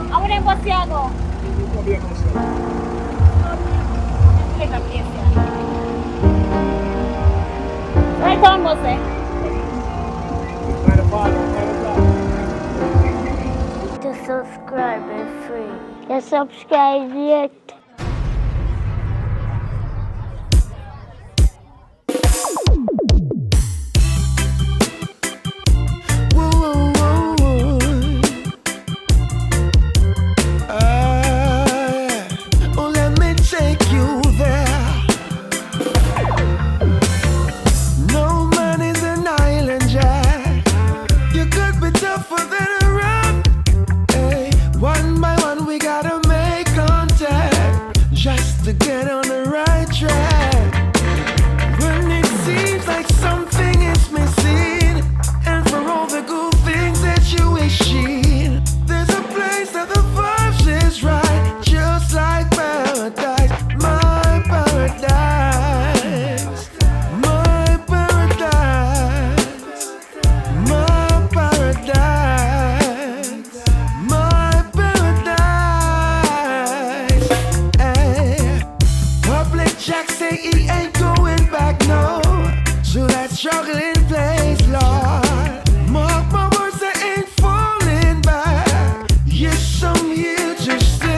I want to go see her go. Right on, go say. To subscribe is free. You subscribe yet? Oh, let me take you there. No man is an island jack. You could be tougher than a rock. Hey, one by one we gotta make contact just to get on the right track. When it seems like something is missing, and for all the good things that you wishing, there's a place that the vibes is right, just like paradise, my paradise, my paradise, my paradise, my paradise. Hey, Public Jack say he ain't going back, no, to that struggling place, Lord. Mark my words, I ain't falling back. Yes, I'm here to stay.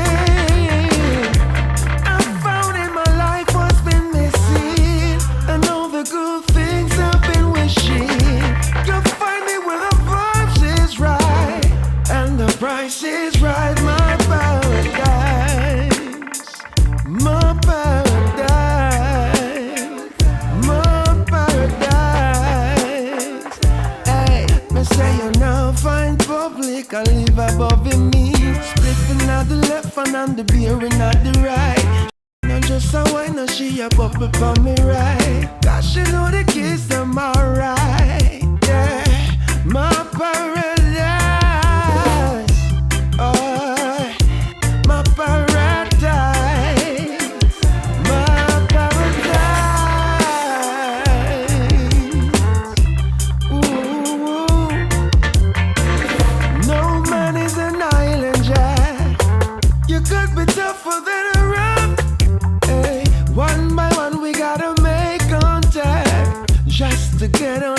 I found in my life what's been missing, and all the good things I've been wishing. You'll find me where the vibes is right, and the price is right. My paradise, my paradise, my paradise. Hey, me say you now find public, I live above in me. Splitting out the left and on the beer and not the right. Not just a wine, no she a bubble for me right. Cause she know the kids them alright. Yeah, my paradise. Oh, my paradise. My paradise. Ooh. No man is an island jack. You could be tougher than a rock. Hey, one by one we gotta make contact just to get on